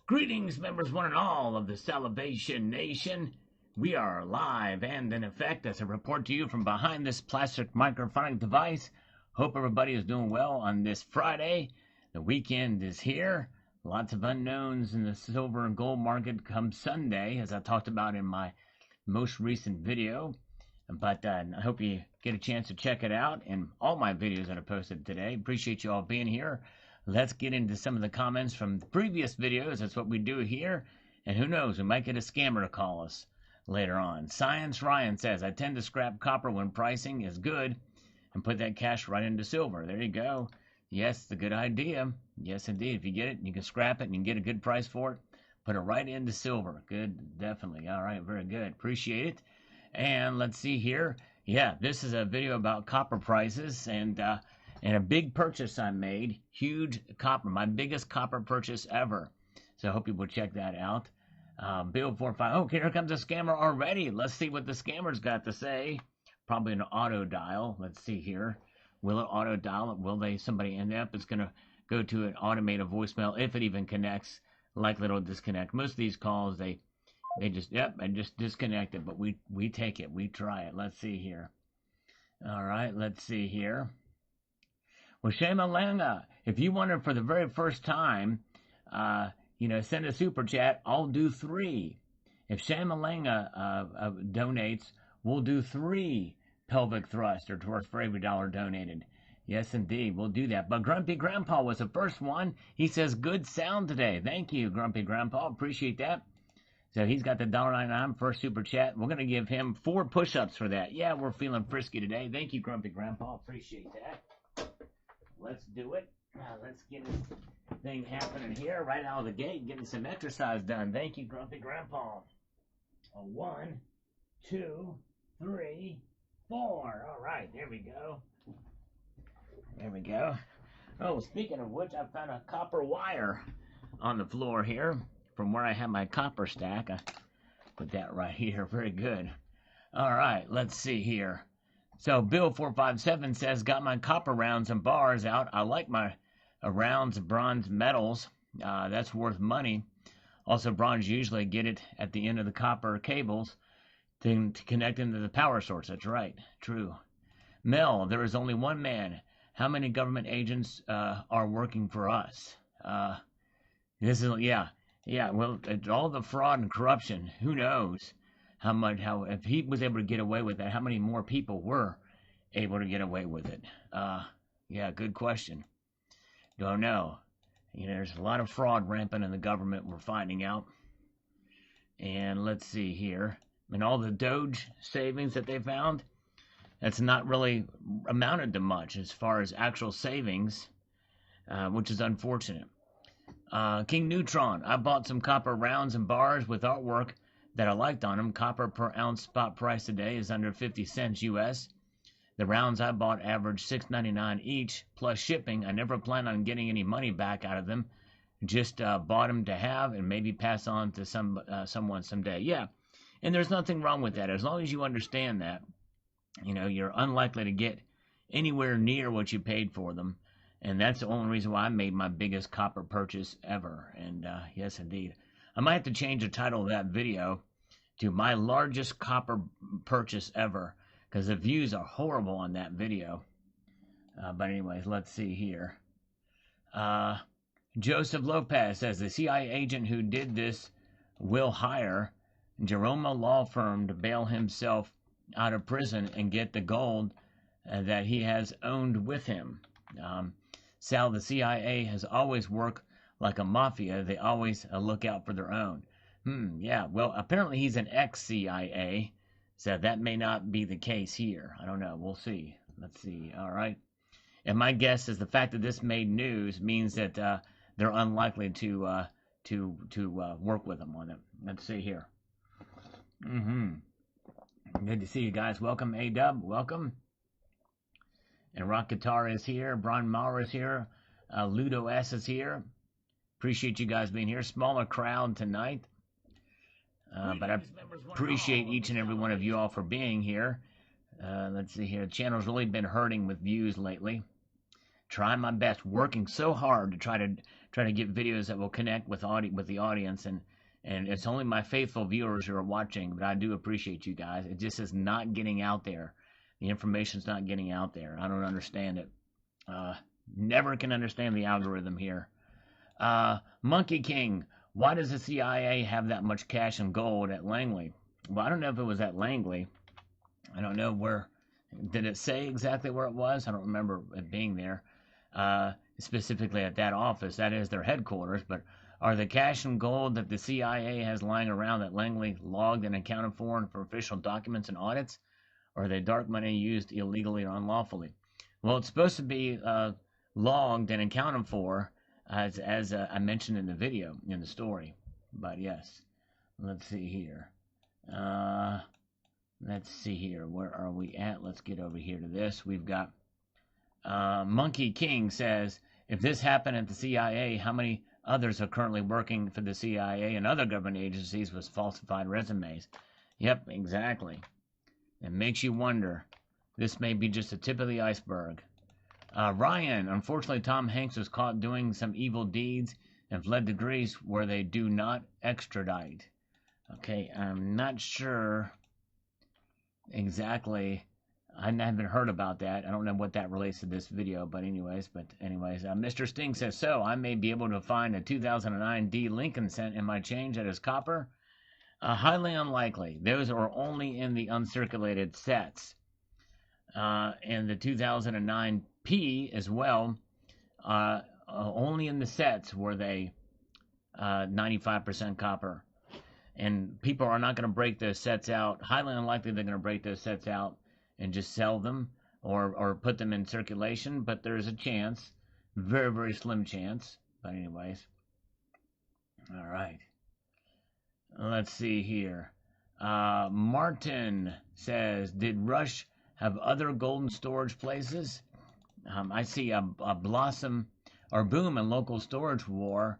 Greetings, members one and all of the Salivation Nation. We are live and in effect as I report to you from behind this plastic microphonic device. Hope everybody is doing well on this Friday. The weekend is here. Lots of unknowns in the silver and gold market come Sunday, as I talked about in my most recent video. But I hope you get a chance to check it out and all my videos that I posted today. Appreciate you all being here. Let's get into some of the comments from the previous videos. That's what we do here. And who knows, we might get a scammer to call us later on. Science Ryan says, I tend to scrap copper when pricing is good and put that cash right into silver. There you go. Yes, it's a good idea. Yes, indeed. If you get it, you can scrap it and you can get a good price for it. Put it right into silver. Good, definitely. All right, very good. Appreciate it. And let's see here. Yeah, this is a video about copper prices and a big purchase I made. Huge copper, my biggest copper purchase ever. So I hope you will check that out. Bill 45. Oh, here comes a scammer already. Let's see what the scammer's got to say. Probably an auto dial. Let's see here. Will it auto dial? Will they? Somebody end up? It's gonna go to an automated voicemail if it even connects. Likely it'll disconnect. Most of these calls they just I just disconnected. But we take it. We try it. Let's see here. All right. Let's see here. Well, Shamalanga, if you want it for the very first time, send a super chat. I'll do 3. If Shamalanga donates, we'll do 3 pelvic thrusts or towards for every dollar donated. Yes, indeed, we'll do that. But Grumpy Grandpa was the first one. He says, good sound today. Thank you, Grumpy Grandpa. Appreciate that. So he's got the $1.99 first super chat. We're going to give him 4 push-ups for that. Yeah, we're feeling frisky today. Thank you, Grumpy Grandpa. Appreciate that. Let's do it. Let's get this thing happening here right out of the gate, getting some exercise done. Thank you, Grumpy Grandpa. 1, 2, 3, 4. All right, there we go. There we go. Oh, speaking of which, I found a copper wire on the floor here from where I have my copper stack. I put that right here. Very good. All right, let's see here. So Bill 457 says, got my copper rounds and bars out. I like my rounds of bronze metals. That's worth money. Also, bronze usually get it at the end of the copper cables to connect into the power source. That's right. True. Mel, there is only one man. How many government agents are working for us? This is, yeah. Well, all the fraud and corruption. Who knows? How if he was able to get away with that, how many more people were able to get away with it? Yeah, good question. Don't know. There's a lot of fraud rampant in the government, we're finding out. And let's see here. And all the Doge savings that they found, that's not really amounted to much as far as actual savings, which is unfortunate. King Neutron, I bought some copper rounds and bars with artwork that I liked on them. Copper per ounce spot price today is under 50 cents US. The rounds I bought averaged $6.99 each plus shipping. I never plan on getting any money back out of them. Just bought them to have and maybe pass on to someone someday. Yeah, and there's nothing wrong with that as long as you understand that. You're unlikely to get anywhere near what you paid for them. And that's the only reason why I made my biggest copper purchase ever. And yes, indeed. I might have to change the title of that video to my largest copper purchase ever, because the views are horrible on that video. But anyways, let's see here. Joseph Lopez says the CIA agent who did this will hire Jerome law firm to bail himself out of prison and get the gold that he has owned with him. Sal, the CIA has always worked like a mafia. They always look out for their own. Yeah, well, apparently he's an ex-CIA, so that may not be the case here. I don't know. We'll see. Let's see. All right. And my guess is the fact that this made news means that they're unlikely to work with them on it. Let's see here. Good to see you guys. Welcome, A-Dub. Welcome. And Rock Guitar is here. Bron Maurer is here. Ludo S is here. Appreciate you guys being here. Smaller crowd tonight. But I appreciate each and every one of you all for being here. Let's see here. The channel's really been hurting with views lately. trying my best, working so hard to try to get videos that will connect with the audience, and it's only my faithful viewers who are watching, but I do appreciate you guys. It just is not getting out there. The information's not getting out there. I don't understand it. Never can understand the algorithm here. Monkey King, why does the CIA have that much cash and gold at Langley? Well, I don't know if it was at Langley. I don't know where. Did it say exactly where it was? I don't remember it being there. Specifically at that office. That is their headquarters. But are the cash and gold that the CIA has lying around at Langley logged and accounted for official documents and audits? Or are they dark money used illegally or unlawfully? Well, it's supposed to be logged and accounted for, as I mentioned in the video, in the story. But yes, let's see here. Let's see here. Where are we at? Let's get over here to this. We've got Monkey King says, if this happened at the CIA, how many others are currently working for the CIA and other government agencies with falsified resumes? Yep, exactly. It makes you wonder. This may be just the tip of the iceberg. Ryan, unfortunately, Tom Hanks was caught doing some evil deeds and fled to Greece where they do not extradite. Okay, I'm not sure exactly. I haven't heard about that. I don't know what that relates to this video, but anyways, Mr. Sting says, so I may be able to find a 2009 D Lincoln cent in my change that is copper. Highly unlikely. Those are only in the uncirculated sets. And the 2009 P as well, only in the sets were they 95% copper. And people are not going to break those sets out. Highly unlikely they're going to break those sets out and just sell them or put them in circulation. But there's a chance. Very, very slim chance. But anyways. All right. Let's see here. Martin says, did Rush have other golden storage places? I see a blossom or boom in local storage war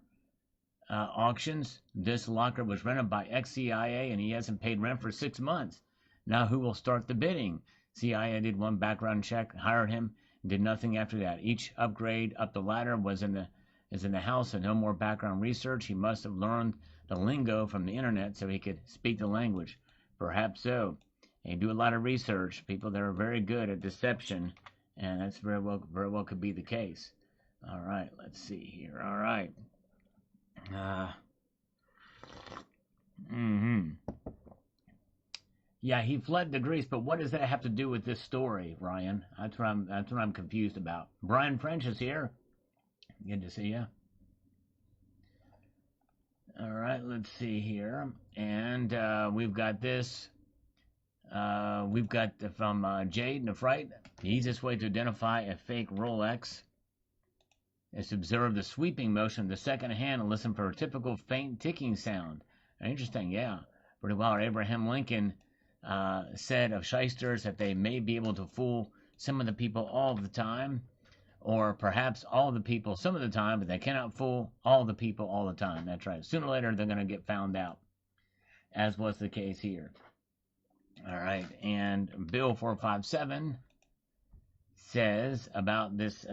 auctions. This locker was rented by ex-CIA and he hasn't paid rent for 6 months. Now who will start the bidding? CIA did one background check, hired him, and did nothing after that. Each upgrade up the ladder is in the house and no more background research. He must have learned the lingo from the internet so he could speak the language. Perhaps so. They do a lot of research. People that are very good at deception, and that's very well could be the case. All right, let's see here. All right. Yeah, he fled to Greece, but what does that have to do with this story, Ryan? That's what I'm confused about. Brian French is here. Good to see you. All right, let's see here, and we've got this. We've got from Jade Nefrite. The easiest way to identify a fake Rolex is to observe the sweeping motion of the second hand and listen for a typical faint ticking sound. Interesting, yeah. Pretty well. Abraham Lincoln said of shysters that they may be able to fool some of the people all the time, or perhaps all the people some of the time, but they cannot fool all the people all the time. That's right. Sooner or later, they're going to get found out, as was the case here. All right, and Bill 457 says about this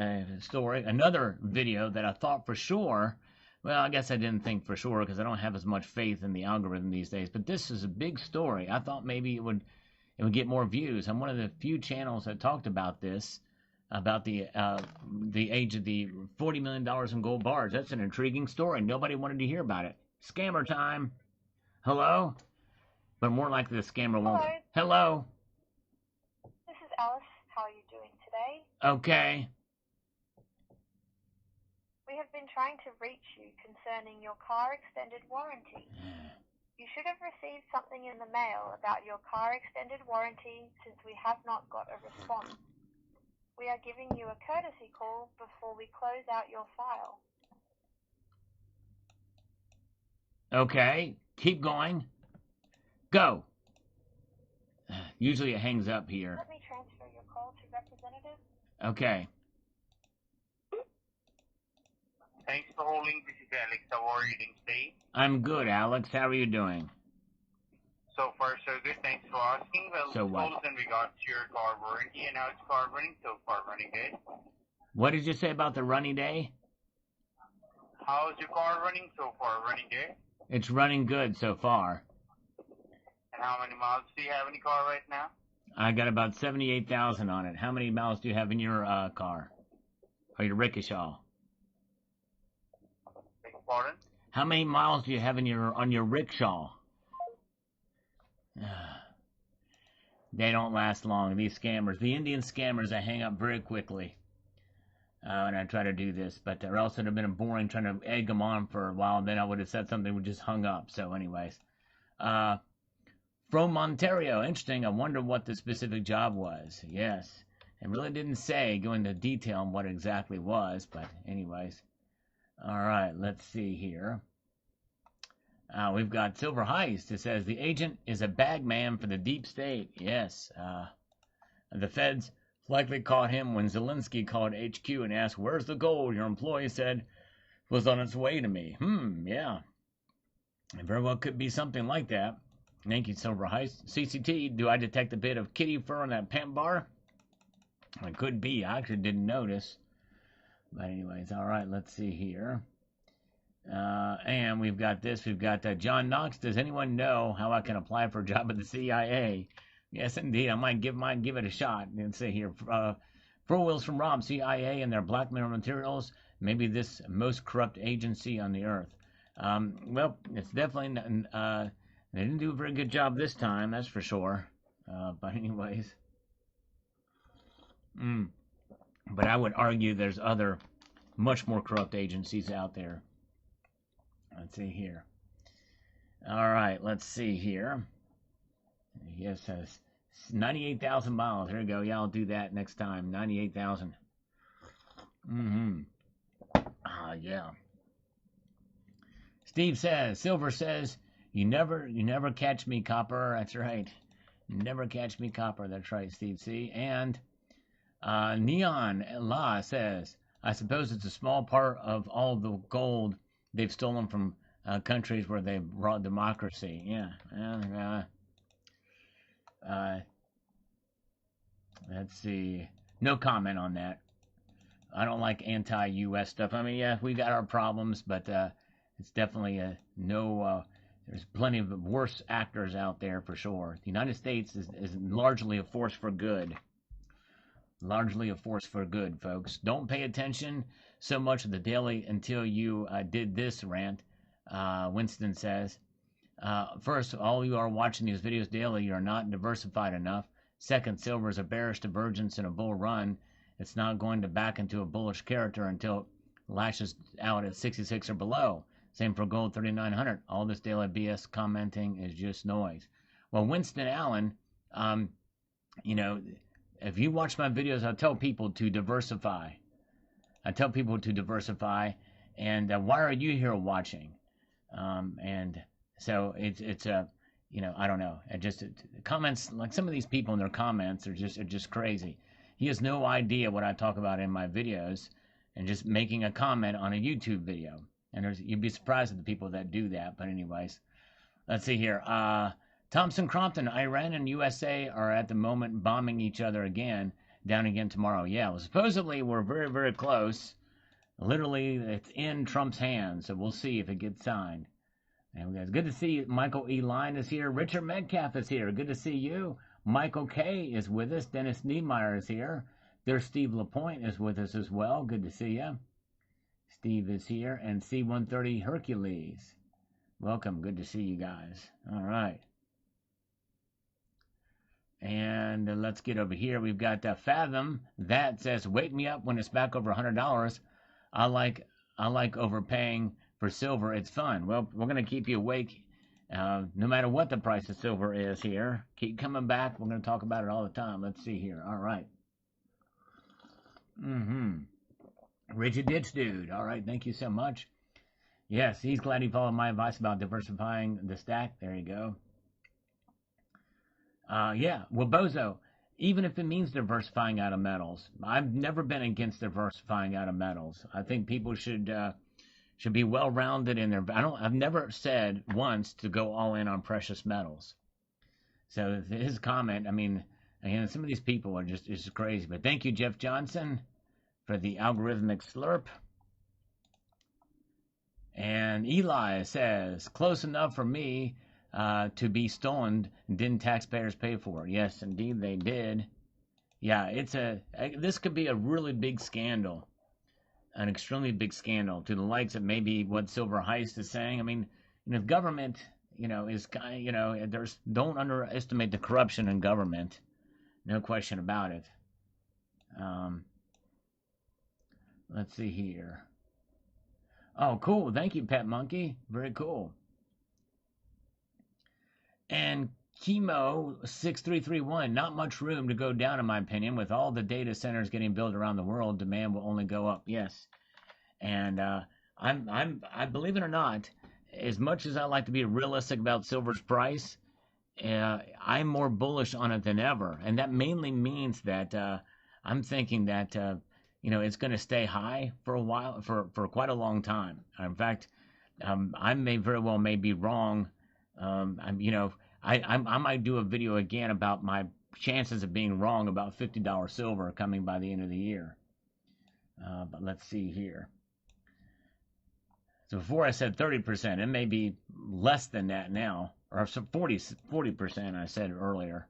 story, another video that I thought for sure, well, I guess I didn't think for sure because I don't have as much faith in the algorithm these days, but this is a big story. I thought maybe it would get more views. I'm one of the few channels that talked about this, about the age of the $40 million in gold bars. That's an intriguing story. Nobody wanted to hear about it. Scammer time. Hello? But more likely the scammer won't. Hello. This is Alice. How are you doing today? Okay. We have been trying to reach you concerning your car extended warranty. You should have received something in the mail about your car extended warranty since we have not got a response. We are giving you a courtesy call before we close out your file. Okay. Keep going. Go. Usually it hangs up here. Let me transfer your call to representative. Okay. Thanks for holding. This is Alex. How are you doing today? I'm good, Alex. How are you doing? So far, so good. Thanks for asking. Well, so what? In regards to your car warranty and how it's car running, so far running good. What did you say about the running day? How's your car running so far? Running day? It's running good so far. And how many miles do you have in your car right now? I got about 78,000 on it. How many miles do you have in your car? Or your rickshaw? Beg your pardon? How many miles do you have on your rickshaw? They don't last long, these scammers. The Indian scammers, they hang up very quickly when I try to do this. But or else it would have been boring trying to egg them on for a while. Then I would have said something we just hung up. So anyways. From Ontario. Interesting. I wonder what the specific job was. Yes. It really didn't say, go into detail on what it exactly was. But anyways. All right. Let's see here. We've got Silver Heist. It says, the agent is a bag man for the deep state. Yes. The feds likely caught him when Zelensky called HQ and asked, where's the gold? Your employee said it was on its way to me. Yeah. It very well could be something like that. Thank you, Silver Heist. CCT, do I detect a bit of kitty fur on that pant bar? It could be. I actually didn't notice. But anyways, all right, let's see here. And we've got this. We've got John Knox. Does anyone know how I can apply for a job at the CIA? Yes, indeed. I might give it a shot. Let's see here. Four Wheels from Rob, CIA and their blackmail materials. Maybe this most corrupt agency on the earth. Well, it's definitely... they didn't do a very good job this time, that's for sure. But anyways. But I would argue there's other much more corrupt agencies out there. Let's see here. All right, let's see here. Yes, 98,000 miles. There you go. Yeah, I'll do that next time. 98,000. Yeah. Steve says, Silver says, you never catch me, copper. That's right. You never catch me, copper. That's right, Steve C. And Neon La says, I suppose it's a small part of all the gold they've stolen from countries where they've brought democracy. Yeah. Let's see. No comment on that. I don't like anti-U.S. stuff. I mean, yeah, we got our problems, but it's definitely no... there's plenty of worse actors out there for sure. The United States is largely a force for good. Largely a force for good, folks. Don't pay attention so much to the daily until you did this rant, Winston says. First, all you are watching these videos daily, you are not diversified enough. Second, silver is a bearish divergence in a bull run. It's not going to back into a bullish character until it lashes out at 66 or below. Same for gold 3,900. All this daily BS commenting is just noise. Well, Winston Allen, if you watch my videos, I tell people to diversify. And why are you here watching? And so it's I don't know. Comments, like some of these people in their comments are just crazy. He has no idea what I talk about in my videos and just making a comment on a YouTube video. And you'd be surprised at the people that do that. But anyways, let's see here. Thompson Crompton, Iran and USA are at the moment bombing each other again, down again tomorrow. Yeah, well, supposedly we're very, very close. Literally, it's in Trump's hands, so we'll see if it gets signed. And guys, good to see you. Michael E. Line is here. Richard Metcalf is here. Good to see you. Michael K. is with us. Dennis Niemeyer is here. There's Steve LaPointe is with us as well. Good to see you. Steve is here. And C-130 Hercules. Welcome. Good to see you guys. All right. And let's get over here. We've got Fathom. That says, wake me up when it's back over $100. I like overpaying for silver. It's fun. Well, we're going to keep you awake no matter what the price of silver is here. Keep coming back. We're going to talk about it all the time. Let's see here. All right. Richard Ditch Dude. All right. Thank you so much. Yes, he's glad he followed my advice about diversifying the stack. There you go. Yeah. Well, Bozo, even if it means diversifying out of metals, I've never been against diversifying out of metals. I think people should be well-rounded in their... I've never said once to go all in on precious metals. So his comment, I mean, again, some of these people are just crazy. But thank you, Jeff Johnson, for the algorithmic slurp. And Eli says, close enough for me to be stolen. Didn't taxpayers pay for it? Yes, indeed they did. Yeah, this could be a really big scandal, an extremely big scandal to the likes of maybe what Silver Heist is saying. I mean, the government, is don't underestimate the corruption in government. No question about it. Let's see here. Oh, cool. Thank you, Pet Monkey. Very cool. And Chemo6331, not much room to go down, in my opinion. With all the data centers getting built around the world, demand will only go up. Yes. And I believe it or not, as much as I like to be realistic about silver's price, I'm more bullish on it than ever. And that mainly means that I'm thinking that it's going to stay high for a while, for quite a long time. In fact, I may very well be wrong. I might do a video again about my chances of being wrong about $50 silver coming by the end of the year. But let's see here. So before I said 30%, it may be less than that now, or 40% I said earlier.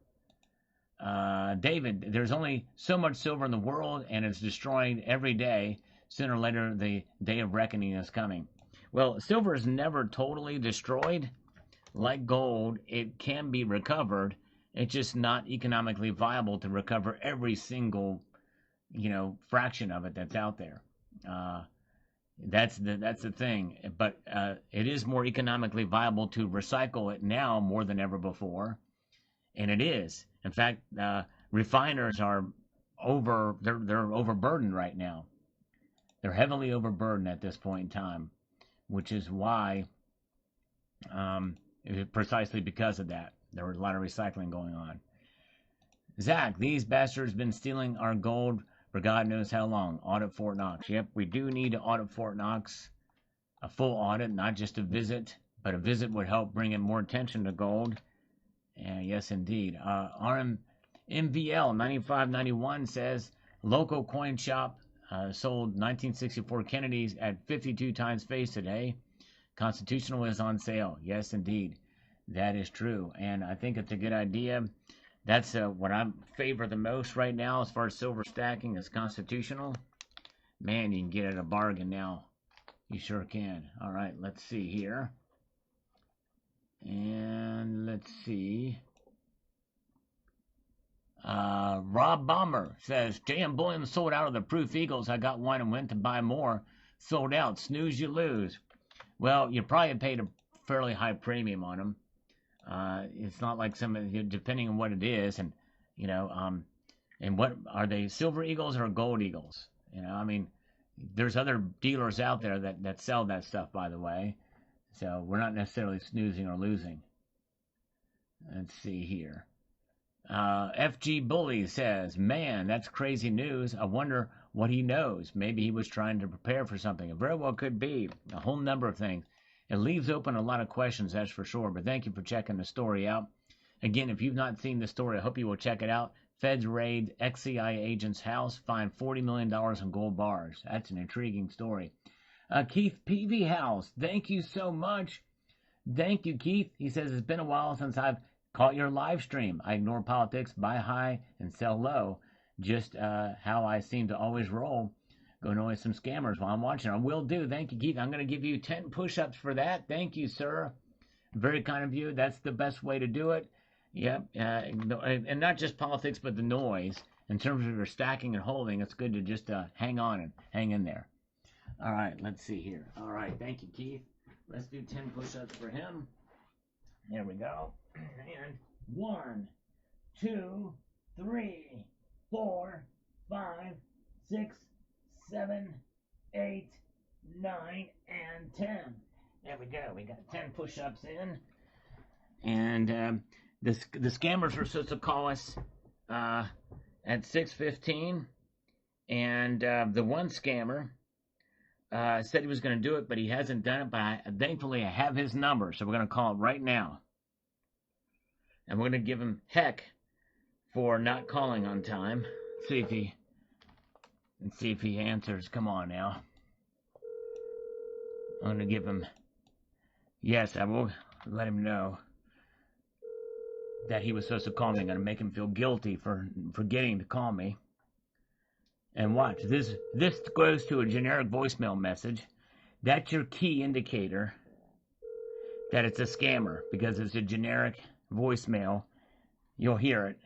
David, there's only so much silver in the world, and it's destroying every day. Sooner or later, the day of reckoning is coming. Well, silver is never totally destroyed. Like gold, it can be recovered. It's just not economically viable to recover every single, fraction of it that's out there. That's the thing. But it is more economically viable to recycle it now more than ever before. And it is. In fact, refiners are they're overburdened right now. They're heavily overburdened at this point in time, which is why, precisely because of that, there was a lot of recycling going on. Zach, these bastards been stealing our gold for God knows how long. Audit Fort Knox. Yep, we do need to audit Fort Knox. A full audit, not just a visit, but a visit would help bring in more attention to gold. Yes, indeed. MVL 9591 says local coin shop sold 1964 Kennedys at 52 times face today. Constitutional is on sale. Yes, indeed. That is true. And I think it's a good idea. That's what I favor the most right now as far as silver stacking is Constitutional. Man, you can get it at a bargain now. You sure can. All right, let's see here. And let's see. Rob Bomber says, JM Bullion sold out of the Proof Eagles. I got one and went to buy more. Sold out. Snooze, you lose. Well, you probably paid a fairly high premium on them. It's not like depending on what it is, and and what are they, Silver Eagles or Gold Eagles? There's other dealers out there that sell that stuff, by the way. So we're not necessarily snoozing or losing. Let's see here. FG Bully says, man, that's crazy news. I wonder what he knows. Maybe he was trying to prepare for something. It very well could be. A whole number of things. It leaves open a lot of questions, that's for sure. But thank you for checking the story out. Again, if you've not seen the story, I hope you will check it out. Feds raid ex-CIA agent's house, find $40 million in gold bars. That's an intriguing story. Keith Peavy House, thank you so much. Thank you, Keith. He says, it's been a while since I've caught your live stream. I ignore politics, buy high, and sell low. Just how I seem to always roll. Go annoy some scammers while I'm watching. I will do. Thank you, Keith. I'm going to give you 10 push-ups for that. Thank you, sir. Very kind of you. That's the best way to do it. Yep. And not just politics, but the noise. In terms of your stacking and holding, it's good to just hang on and hang in there. All right. Let's see here. All right. Thank you, Keith. Let's do 10 push-ups for him. There we go. And 1, 2, 3, 4, 5, 6, 7, 8, 9, and 10. There we go. We got 10 push-ups in. And the scammers were supposed to call us at 6:15. And the one scammer said he was going to do it, but he hasn't done it. But thankfully, I have his number. So we're going to call it right now. And we're going to give him heck for not calling on time. See if he and see if he answers. Come on now. I'm going to give him... Yes, I will let him know that he was supposed to call me. I'm going to make him feel guilty for forgetting to call me. And watch, this goes to a generic voicemail message. That's your key indicator that it's a scammer, because it's a generic voicemail. You'll hear it,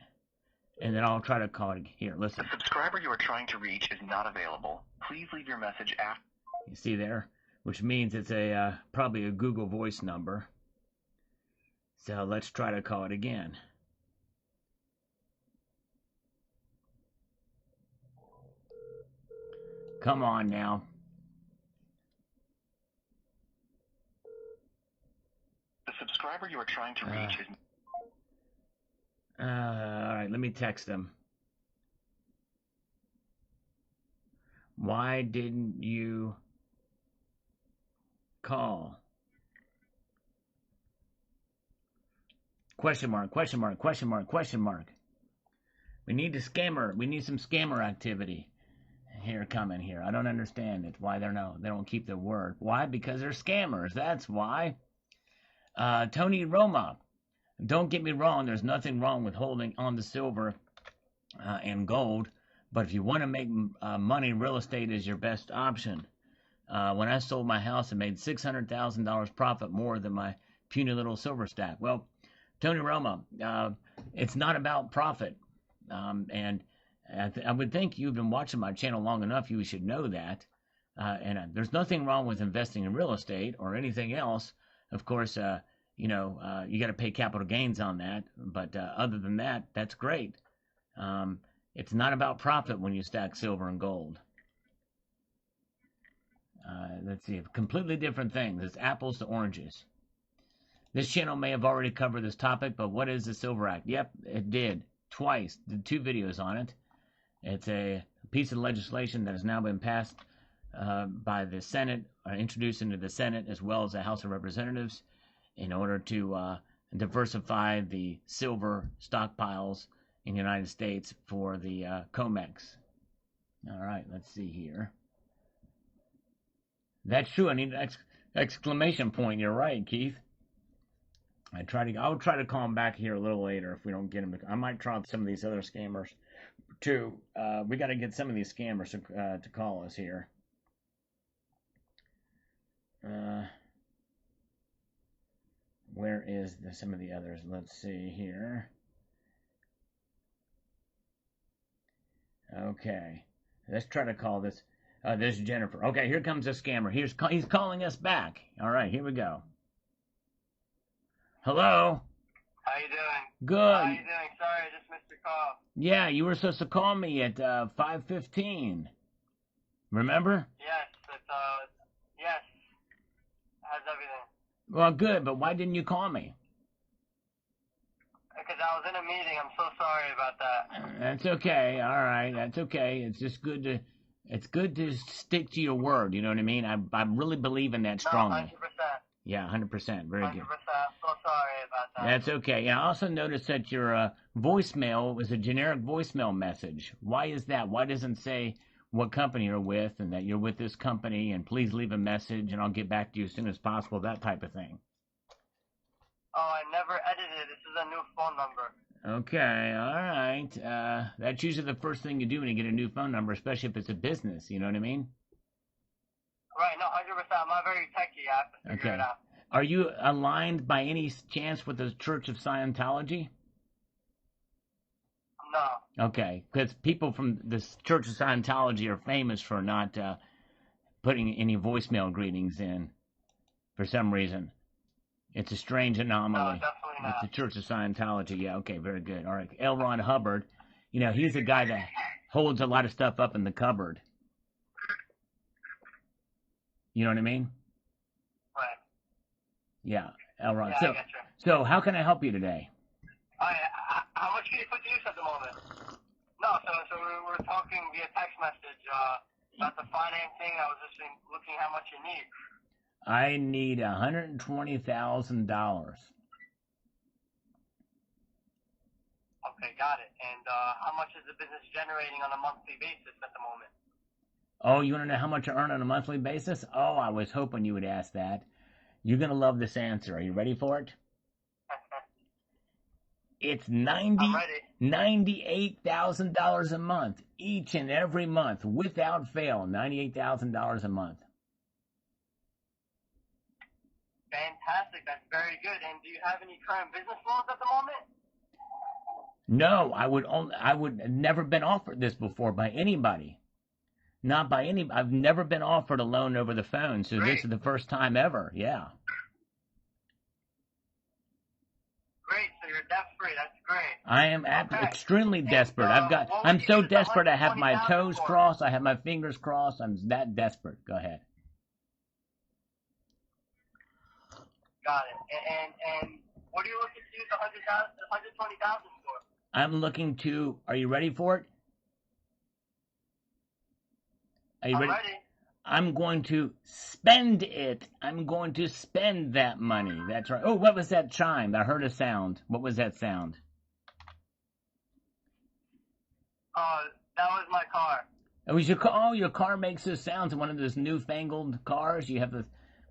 and then I'll try to call it. Here, listen. The subscriber you are trying to reach is not available. Please leave your message after. You see there? Which means it's a probably a Google Voice number. So let's try to call it again. Come on now. The subscriber you are trying to reach is... All right, let me text him. Why didn't you call? Question mark, question mark, question mark, question mark. We need a scammer. We need some scammer activity. Here, coming here. I don't understand it. Why they don't keep their word. Why? Because they're scammers. That's why. Tony Roma. Don't get me wrong. There's nothing wrong with holding on to silver and gold. But if you want to make money, real estate is your best option. When I sold my house, I made $600,000 profit, more than my puny little silver stack. Well, Tony Roma, it's not about profit. And I would think you've been watching my channel long enough, you should know that. There's nothing wrong with investing in real estate or anything else. Of course, you got to pay capital gains on that. But other than that, that's great. It's not about profit when you stack silver and gold. Let's see, completely different things. It's apples to oranges. This channel may have already covered this topic, but what is the Silver Act? Yep, it did. Twice. Did 2 videos on it. It's a piece of legislation that has now been passed by the Senate, or introduced into the Senate, as well as the House of Representatives, in order to diversify the silver stockpiles in the United States for the COMEX. All right, let's see here. That's true. I need an exclamation point. You're right, Keith. I'll try to call him back here a little later if we don't get him. I might try some of these other scammers too. We got to get some of these scammers to call us here. Where is some of the others? Let's see here. Okay, let's try to call this. This is Jennifer. Okay, here comes a scammer. He's calling us back. All right, here we go. Hello. How you doing? Good. How you doing? Sorry, I just missed your call. Yeah, you were supposed to call me at 5:15. Remember? Yes, yes. How's everything? Well, good, but why didn't you call me? Because I was in a meeting. I'm so sorry about that. That's okay. All right, that's okay. It's just good to stick to your word. You know what I mean? I really believe in that strongly. No, 100%. Yeah, 100%. Very 100%. good. I'm so sorry about that. That's okay. Yeah, I also noticed that your voicemail was a generic voicemail message. Why is that? Why doesn't it say what company you're with and that you're with this company and please leave a message and I'll get back to you as soon as possible, that type of thing? Oh, I never edited. This is a new phone number. Okay, all right. That's usually the first thing you do when you get a new phone number, especially if it's a business. You know what I mean? Right, no, 100%. I'm not very techy. I have to figure it out. Are you aligned by any chance with the Church of Scientology? No. Okay, because people from the Church of Scientology are famous for not putting any voicemail greetings in for some reason. It's a strange anomaly. No, definitely not. It's the Church of Scientology. Yeah, okay, very good. All right, L. Ron Hubbard, he's a guy that holds a lot of stuff up in the cupboard. You know what I mean? Right. Yeah, L. Ron. Yeah, I get you. So how can I help you today? How much can you put to use at the moment? No, so we're talking via text message about the financing. I was just looking how much you need. I need $120,000. Okay, got it. And how much is the business generating on a monthly basis at the moment? Oh, you want to know how much I earn on a monthly basis? Oh, I was hoping you would ask that. You're going to love this answer. Are you ready for it? It's I'm ready. $98,000 a month, each and every month, without fail. $98,000 a month. Fantastic. That's very good. And do you have any current business loans at the moment? No, I would never been offered this before by anybody. Not by any. I've never been offered a loan over the phone, so Great. this is the first time ever. Yeah. Great. So you're debt free. That's great. I am Okay. extremely desperate. what would I'm you so use the desperate. I have my 120,000 toes for? crossed. I have my fingers crossed. I'm that desperate. Go ahead. Got it. And what are you looking to use the 120,000 for? I'm looking to. Are you ready for it? Are you I'm ready? ready. I'm going to spend it. I'm going to spend that money. That's right. Oh, what was that chime? I heard a sound. What was that sound? That was my car. It was your car. Oh, your car makes those sounds in one of those newfangled cars. You have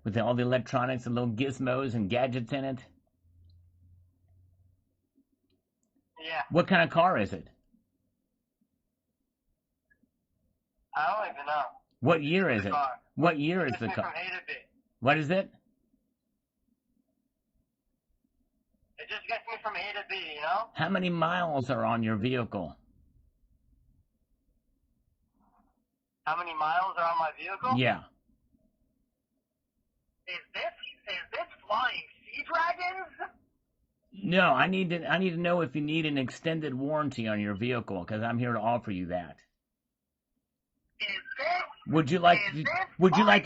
with all the electronics and little gizmos and gadgets in it. Yeah. What kind of car is it? I don't even know. What year is The it? car. What year is Gets the me car? from A to B. What is it? It just gets me from A to B, you know? How many miles are on your vehicle? How many miles are on my vehicle? Yeah. Is this flying sea dragons? No, I need to know if you need an extended warranty on your vehicle because I'm here to offer you that. Is this Would you like to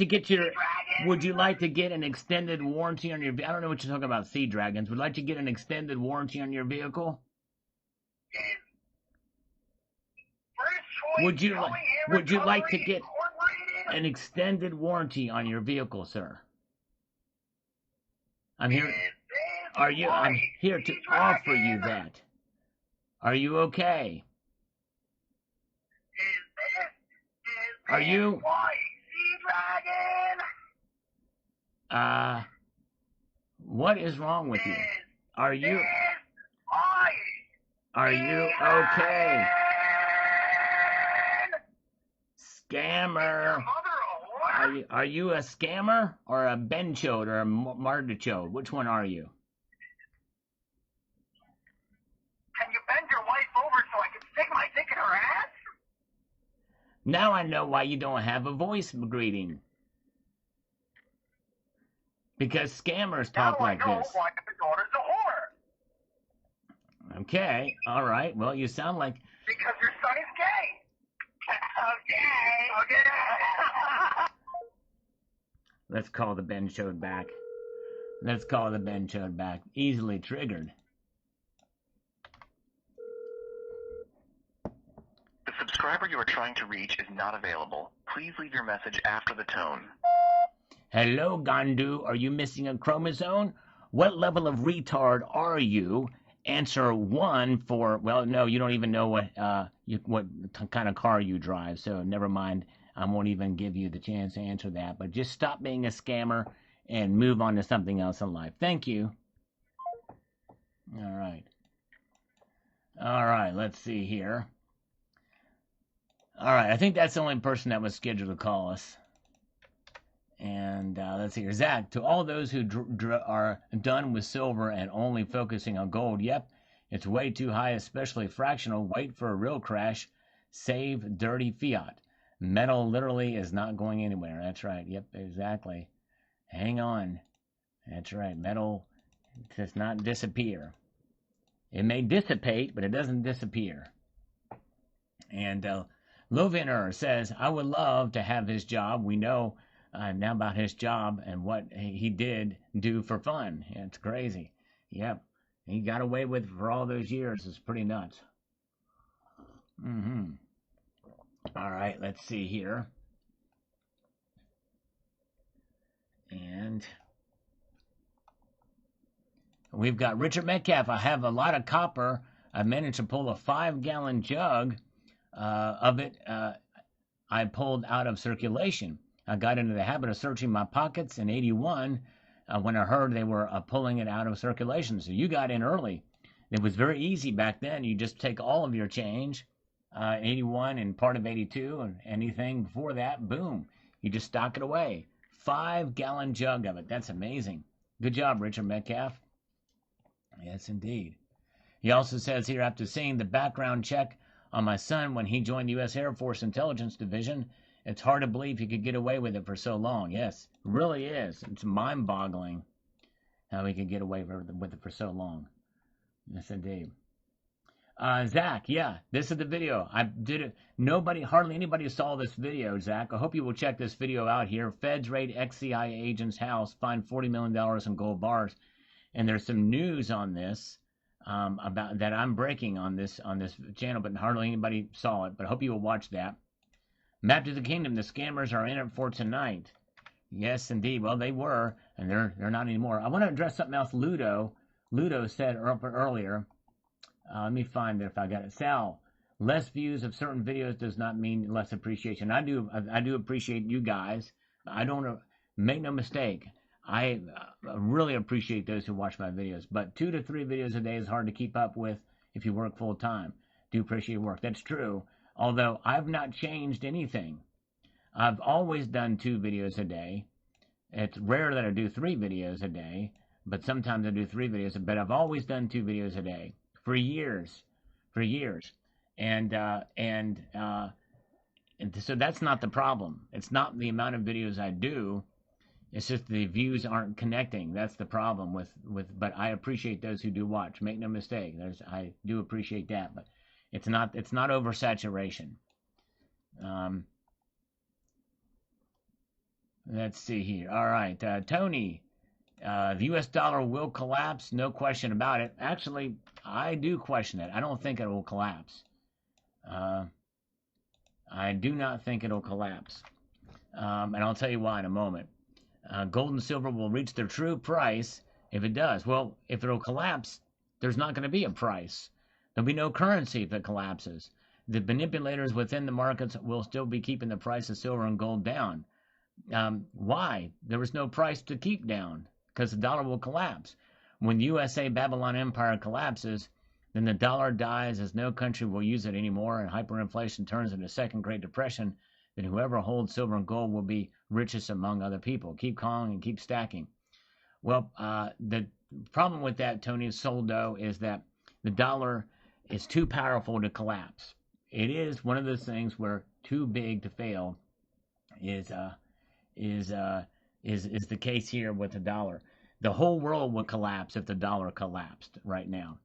get your sea dragons? Would you like to get an extended warranty on your I don't know what you're talking about, sea dragons. Would you like to get an extended warranty on your vehicle? Is First Choice Would you like to Recovery get Incorporated? an extended warranty on your vehicle, sir? I'm here. Is this I'm white here to sea offer you dragon? that. Are you okay? Is Are this you- white sea dragon? What is wrong with you? Is Are you this white are sea you dragon? okay? Is your Scammer. mother a whore? Are you a scammer or a benchode or a martichode? Which one are you? Can you bend your wife over so I can stick my dick in her ass? Now I know why you don't have a voice greeting. Because scammers talk like Now I know this. why the daughter's a whore. Okay, all right. Well, you sound like Because your son is gay. Okay. let's call the benchode back. Easily triggered. The subscriber you are trying to reach is not available. Please leave your message after the tone. Hello, Gandu. Are you missing a chromosome? What level of retard are you? Answer 1 for, well, no, you don't even know what kind of car you drive, so never mind. I won't even give you the chance to answer that. But just stop being a scammer and move on to something else in life. Thank you. All right, let's see here. All right, I think that's the only person that was scheduled to call us. And let's see here. Zach, to all those who are done with silver and only focusing on gold, yep, it's way too high, especially fractional. Wait for a real crash. Save dirty fiat. Metal literally is not going anywhere. That's right. Yep, exactly. Hang on. That's right. Metal does not disappear. It may dissipate, but it doesn't disappear. And Loviner says, I would love to have his job. We know now about his job and what he did do for fun. It's crazy. Yep. He got away with it for all those years. It's pretty nuts. All right, let's see here. And we've got Richard Metcalf. I have a lot of copper. I managed to pull a 5-gallon jug of it I pulled out of circulation. I got into the habit of searching my pockets in 81 when I heard they were pulling it out of circulation. So you got in early. It was very easy back then. You just take all of your change, 81 and part of 82 and anything before that, boom, you just stock it away. 5-gallon jug of it. That's amazing. Good job, Richard Metcalf. Yes, indeed. He also says here, after seeing the background check on my son when he joined the U.S. Air Force Intelligence Division, it's hard to believe he could get away with it for so long. Yes, it really is. It's mind-boggling how he could get away with it for so long. Yes, indeed. Zach, yeah, this is the video. I did it. Hardly anybody saw this video, Zach. I hope you will check this video out here. Feds raid ex-CIA agent's house, find $40 million in gold bars. And there's some news on this about that I'm breaking on this channel, but hardly anybody saw it. But I hope you will watch that. Map to the Kingdom. The scammers are in it for tonight. Yes, indeed. Well, they were, and they're not anymore. I want to address something else. Ludo said earlier. Let me find it if I got it. Sal, less views of certain videos does not mean less appreciation. I do appreciate you guys. I don't make no mistake. I really appreciate those who watch my videos. But 2 to 3 videos a day is hard to keep up with if you work full time. Do appreciate your work. That's true. Although I've not changed anything. I've always done 2 videos a day. It's rare that I do 3 videos a day, but sometimes I do 3 videos. But I've always done 2 videos a day for years, and so that's not the problem. It's not the amount of videos I do. It's just the views aren't connecting. That's the problem with. But I appreciate those who do watch. Make no mistake. I do appreciate that, but it's not oversaturation. Let's see here. All right, Tony. The U.S. dollar will collapse, no question about it. Actually, I do question it. I don't think it will collapse. I do not think it'll collapse. And I'll tell you why in a moment. Gold and silver will reach their true price if it does. Well, if it'll collapse, there's not going to be a price. There'll be no currency if it collapses. The manipulators within the markets will still be keeping the price of silver and gold down. Why? There was no price to keep down because the dollar will collapse. When the USA Babylon Empire collapses, then the dollar dies as no country will use it anymore, and hyperinflation turns into a second Great Depression. Then whoever holds silver and gold will be richest among other people. Keep calling and keep stacking. Well, the problem with that, Tony Soldo, is that the dollar is too powerful to collapse. It is one of those things where too big to fail is the case here with the dollar. The whole world would collapse if the dollar collapsed right now.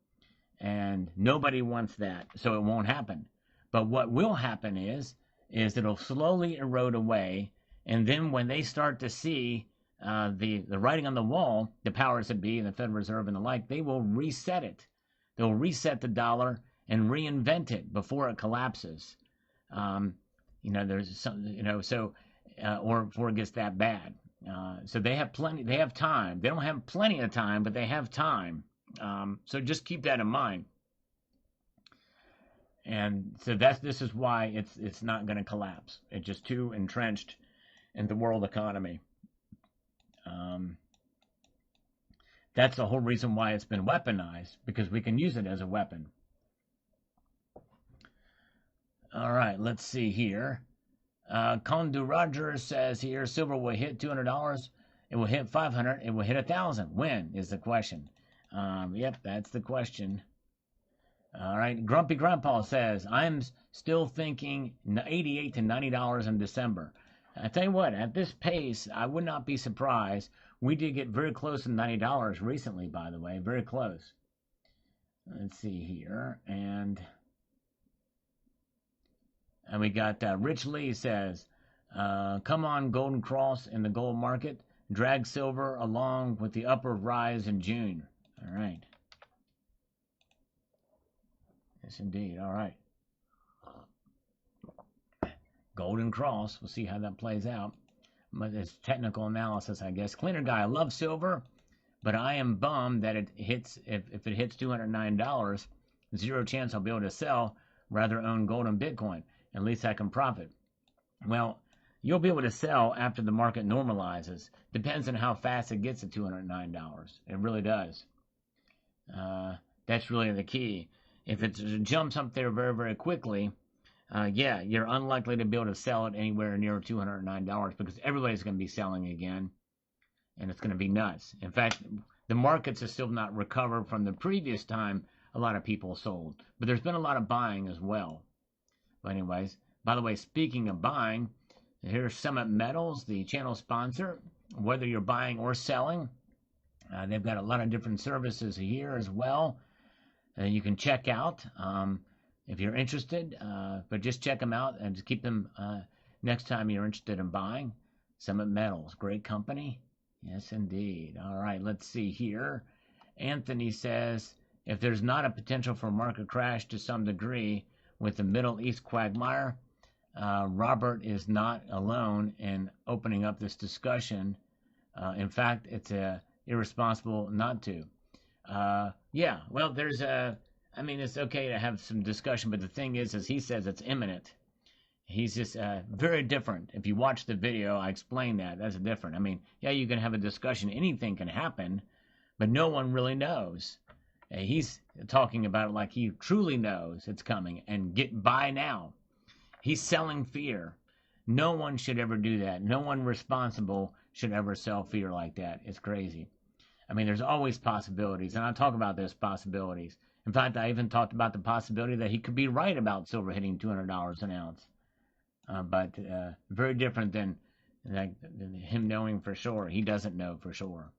And nobody wants that, so it won't happen. But what will happen is it'll slowly erode away, and then when they start to see the writing on the wall, the powers that be, and the Federal Reserve and the like, they will reset it. They'll reset the dollar and reinvent it before it collapses. There's some, or before it gets that bad. So they have plenty. They have time. They don't have plenty of time, but they have time. So just keep that in mind. And so this is why it's not going to collapse. It's just too entrenched in the world economy. That's the whole reason why it's been weaponized, because we can use it as a weapon. All right, let's see here. Condu Rogers says here, silver will hit $200. It will hit $500. It will hit $1,000. When is the question? Yep, that's the question. All right, Grumpy Grandpa says, I'm still thinking $88 to $90 in December. I tell you what, at this pace, I would not be surprised. We did get very close to $90 recently, by the way, very close. Let's see here, and we got Rich Lee says, come on, Golden Cross in the gold market, drag silver along with the upward rise in June. All right. Yes, indeed. All right. Golden Cross. We'll see how that plays out. But it's technical analysis, I guess. Cleaner Guy, I love silver, but I am bummed that it hits, if it hits $209, zero chance I'll be able to sell, rather own gold and Bitcoin. At least I can profit. Well, you'll be able to sell after the market normalizes. Depends on how fast it gets to $209. It really does. That's really the key. If it jumps up there very, very quickly, yeah, you're unlikely to be able to sell it anywhere near $209 because everybody's going to be selling again, and it's going to be nuts. In fact, the markets are still not recovered from the previous time a lot of people sold, but there's been a lot of buying as well. But anyways, by the way, speaking of buying, here's Summit Metals, the channel sponsor. Whether you're buying or selling, they've got a lot of different services here as well. You can check out if you're interested, but just check them out and just keep them next time you're interested in buying. Summit Metals, great company. Yes, indeed. All right, let's see here. Anthony says, if there's not a potential for market crash to some degree with the Middle East quagmire, Robert is not alone in opening up this discussion. In fact, it's irresponsible not to. Yeah, well, it's okay to have some discussion, but the thing is, as he says, it's imminent. He's just very different. If you watch the video, I explain that. That's different. I mean, yeah, you can have a discussion. Anything can happen, but no one really knows. He's talking about it like he truly knows it's coming and get by now. He's selling fear. No one should ever do that. No one responsible should ever sell fear like that. It's crazy. I mean, there's always possibilities, and I'll talk about those possibilities. In fact, I even talked about the possibility that he could be right about silver hitting $200 an ounce. But very different than him knowing for sure. He doesn't know for sure.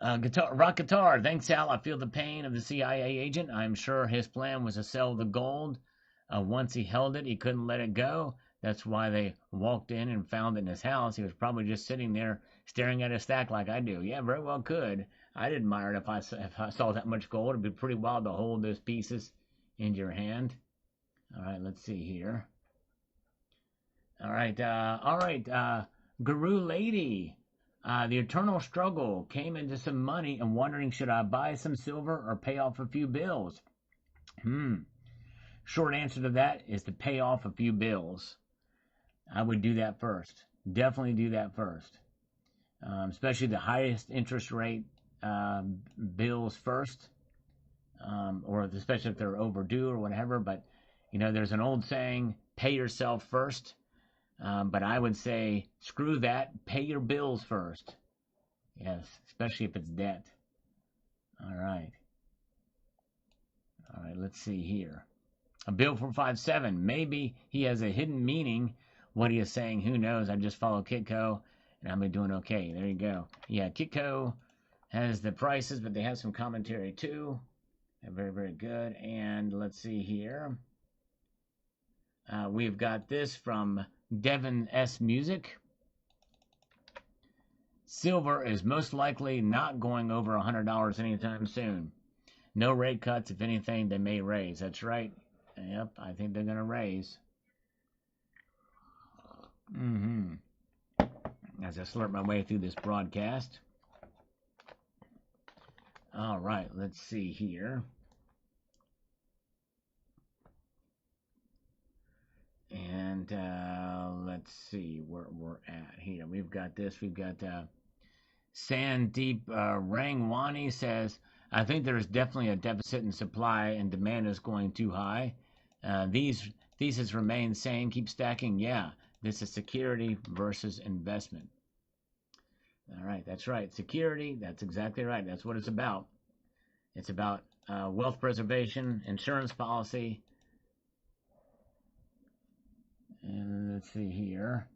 Rock Guitar, thanks, Al. I feel the pain of the CIA agent. I'm sure his plan was to sell the gold. Once he held it, he couldn't let it go. That's why they walked in and found it in his house. He was probably just sitting there staring at a stack like I do. Yeah, very well could. I'd admire it if I saw that much gold. It'd be pretty wild to hold those pieces in your hand. All right, let's see here. All right, Guru Lady. The eternal struggle came into some money and wondering, should I buy some silver or pay off a few bills? Short answer to that is to pay off a few bills. I would do that first. Definitely do that first. Especially the highest interest rate bills first, or especially if they're overdue or whatever. But, there's an old saying, pay yourself first. But I would say, screw that, pay your bills first. Yes, especially if it's debt. All right, let's see here. A Bill 457, maybe he has a hidden meaning. What he is saying, who knows? I just follow Kitco, and I've been doing okay. There you go. Yeah, Kitco has the prices, but they have some commentary too. They're very, very good. And let's see here. We've got this from Devin S. Music. Silver is most likely not going over $100 anytime soon. No rate cuts. If anything, they may raise. That's right. Yep, I think they're going to raise. As I slurp my way through this broadcast. All right, let's see here. And let's see where we're at here. We've got this. We've got Sandeep Rangwani says, I think there is definitely a deficit in supply and demand is going too high. These theses remain same. Keep stacking. Yeah, this is security versus investment. All right, that's right. Security, that's exactly right. That's what it's about. It's about wealth preservation, insurance policy. And let's see here.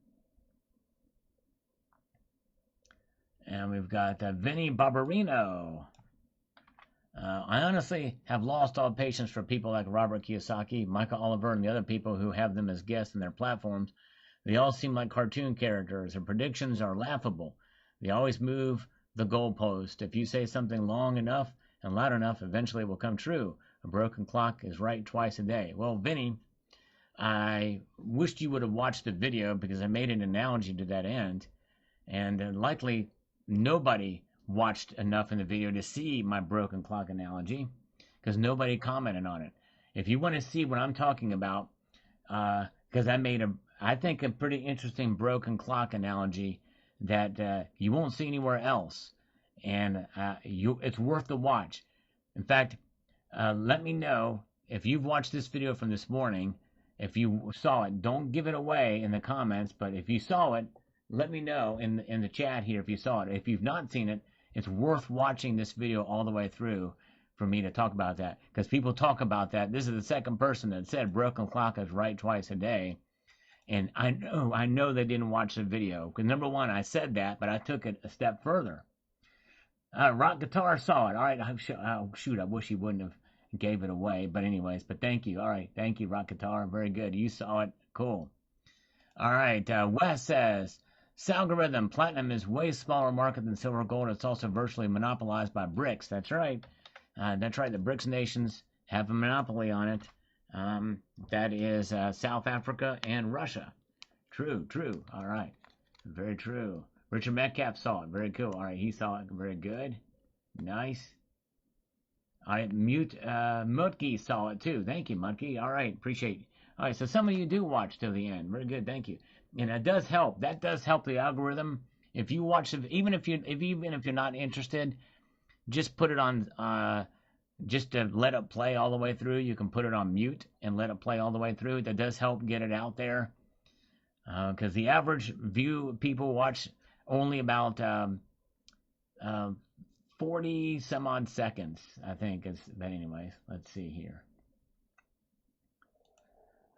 And we've got Vinny Barbarino. I honestly have lost all patience for people like Robert Kiyosaki, Michael Oliver, and the other people who have them as guests in their platforms. They all seem like cartoon characters. Their predictions are laughable. They always move the goalpost. If you say something long enough and loud enough, eventually it will come true. A broken clock is right twice a day. Well, Vinny, I wished you would have watched the video because I made an analogy to that end. And likely nobody watched enough in the video to see my broken clock analogy because nobody commented on it. If you want to see what I'm talking about, because I made I think a pretty interesting broken clock analogy that you won't see anywhere else, and it's worth the watch. In fact, let me know if you've watched this video from this morning. If you saw it, don't give it away in the comments, but if you saw it, let me know in the chat here if you saw it. If you've not seen it, it's worth watching this video all the way through for me to talk about that, because people talk about that. This is the second person that said broken clock is right twice a day, and I know they didn't watch the video, because number one, I said that, but I took it a step further. Rock Guitar saw it. All right, oh, shoot, I wish he wouldn't have gave it away, but anyways, but thank you. All right, thank you, Rock Guitar. Very good. You saw it. Cool. All right, Wes says, Salgorithm, platinum is way smaller market than silver gold. It's also virtually monopolized by BRICS. That's right. That's right. The BRICS nations have a monopoly on it. That is South Africa and Russia. True, true. All right. Very true. Richard Metcalf saw it. Very cool. All right, he saw it. Very good. Nice. All right, Mutke saw it too. Thank you, Mutke. All right, appreciate it. All right, so some of you do watch till the end. Very good, thank you. And that does help. That does help the algorithm. If you watch it, even if you're not interested, just put it on. Just to let it play all the way through. You can put it on mute and let it play all the way through. That does help get it out there. Because the average people watch only about 40 some odd seconds, I think. But anyways, let's see here.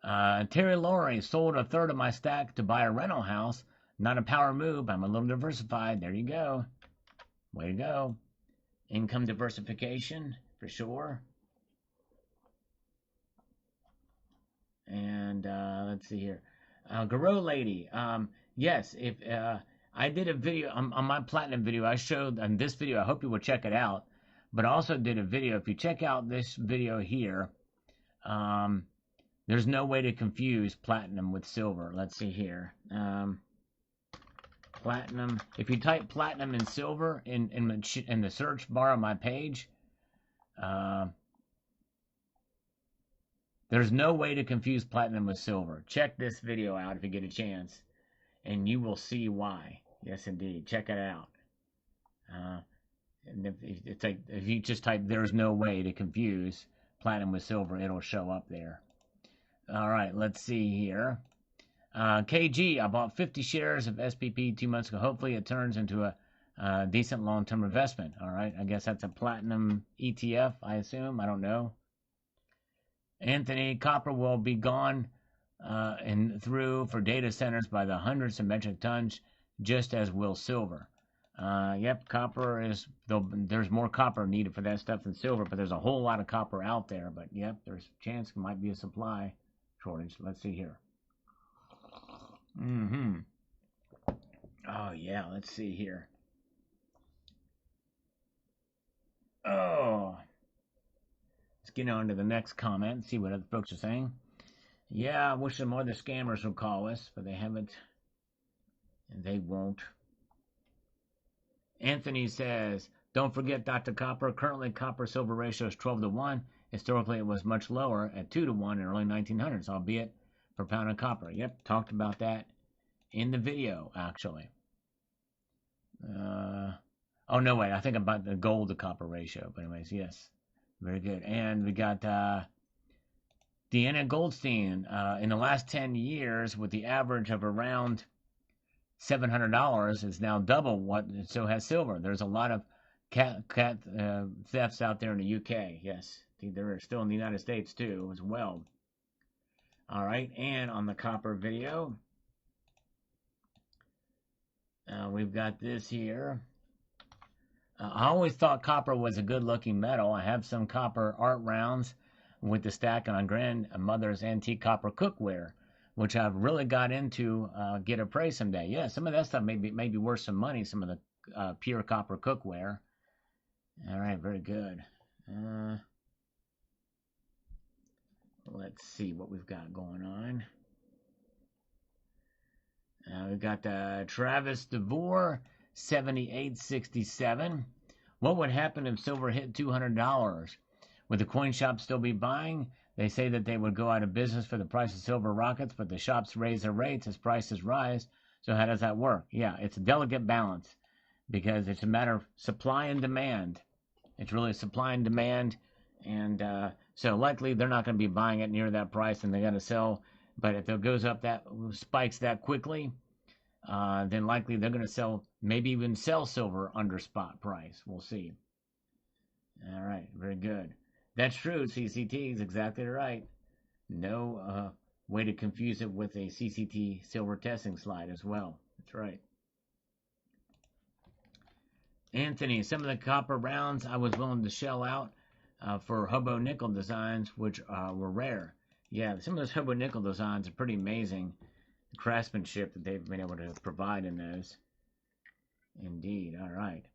Terry Laurie sold a third of my stack to buy a rental house. Not a power move. I'm a little diversified. There you go. Way to go. Income diversification, for sure. And let's see here. Garou Lady. Yes, if I did a video on my platinum video, I showed on this video, I hope you will check it out, but I also did a video. If you check out this video here, there's no way to confuse platinum with silver. Let's see here. Platinum. If you type platinum and silver in the search bar on my page, there's no way to confuse platinum with silver. Check this video out if you get a chance, and you will see why. Yes, indeed. Check it out. And if you just type "there's no way to confuse platinum with silver," it'll show up there. All right, let's see here. KG, I bought 50 shares of SPP 2 months ago. Hopefully it turns into a decent long-term investment. All right, I guess that's a platinum ETF, I assume. I don't know. Anthony, copper will be gone and through for data centers by the hundreds of metric tons, just as will silver. Yep, copper is, there's more copper needed for that stuff than silver, but there's a whole lot of copper out there. But yep, there's a chance it might be a supply shortage. Let's see here. Oh, yeah, let's see here. Oh. Let's get on to the next comment and see what other folks are saying. Yeah, I wish some other scammers would call us, but they haven't. And they won't. Anthony says, don't forget Dr. Copper. Currently, copper-silver ratio is 12-1. Historically, it was much lower at 2-1 in early 1900s, albeit per pound of copper. Yep, talked about that in the video, actually. Oh, no, wait. I think about the gold-to-copper ratio. But anyways, yes. Very good. And we got Deanna Goldstein. In the last 10 years, with the average of around $700, it's now double what so has silver. There's a lot of cat thefts out there in the UK. Yes, there are still in the United States too as well. All right, and on the copper video, we've got this here. I always thought copper was a good-looking metal. I have some copper art rounds with the stack on my grandmother's antique copper cookware, which I've really got into, get appraised someday. Yeah, some of that stuff may be worth some money, some of the pure copper cookware. All right, very good. Let's see what we've got going on. We've got Travis DeVore, 7867. What would happen if silver hit $200? Would the coin shop still be buying? They say that they would go out of business for the price of silver rockets, but the shops raise their rates as prices rise. So how does that work? Yeah, it's a delicate balance because it's a matter of supply and demand. It's really supply and demand, and so likely they're not going to be buying it near that price, and they're going to sell. But if it goes up that spikes that quickly, then likely they're going to sell, maybe even sell silver under spot price. We'll see. All right, very good. That's true. CCT is exactly right. No way to confuse it with a CCT silver testing slide as well. That's right. Anthony, some of the copper rounds I was willing to shell out for hobo nickel designs, which were rare. Yeah, some of those hobo nickel designs are pretty amazing. The craftsmanship that they've been able to provide in those. Indeed. All right.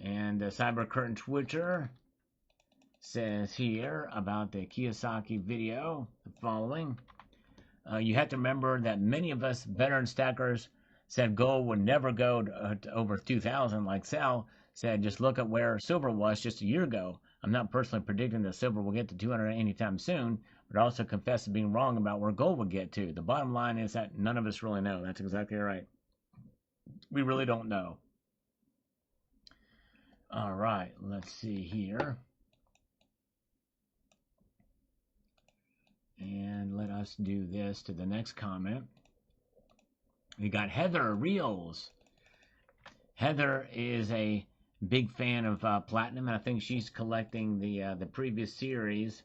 And the Cyber Curtain Twitcher says here about the Kiyosaki video, the following. You have to remember that many of us veteran stackers said gold would never go to over 2,000 like Sal said. Just look at where silver was just a year ago. I'm not personally predicting that silver will get to 200 anytime soon, but also confess to being wrong about where gold would get to. The bottom line is that none of us really know. That's exactly right. We really don't know. All right, let's see here. And let us do this to the next comment. We got Heather Reels. Heather is a big fan of platinum, and I think she's collecting the previous series,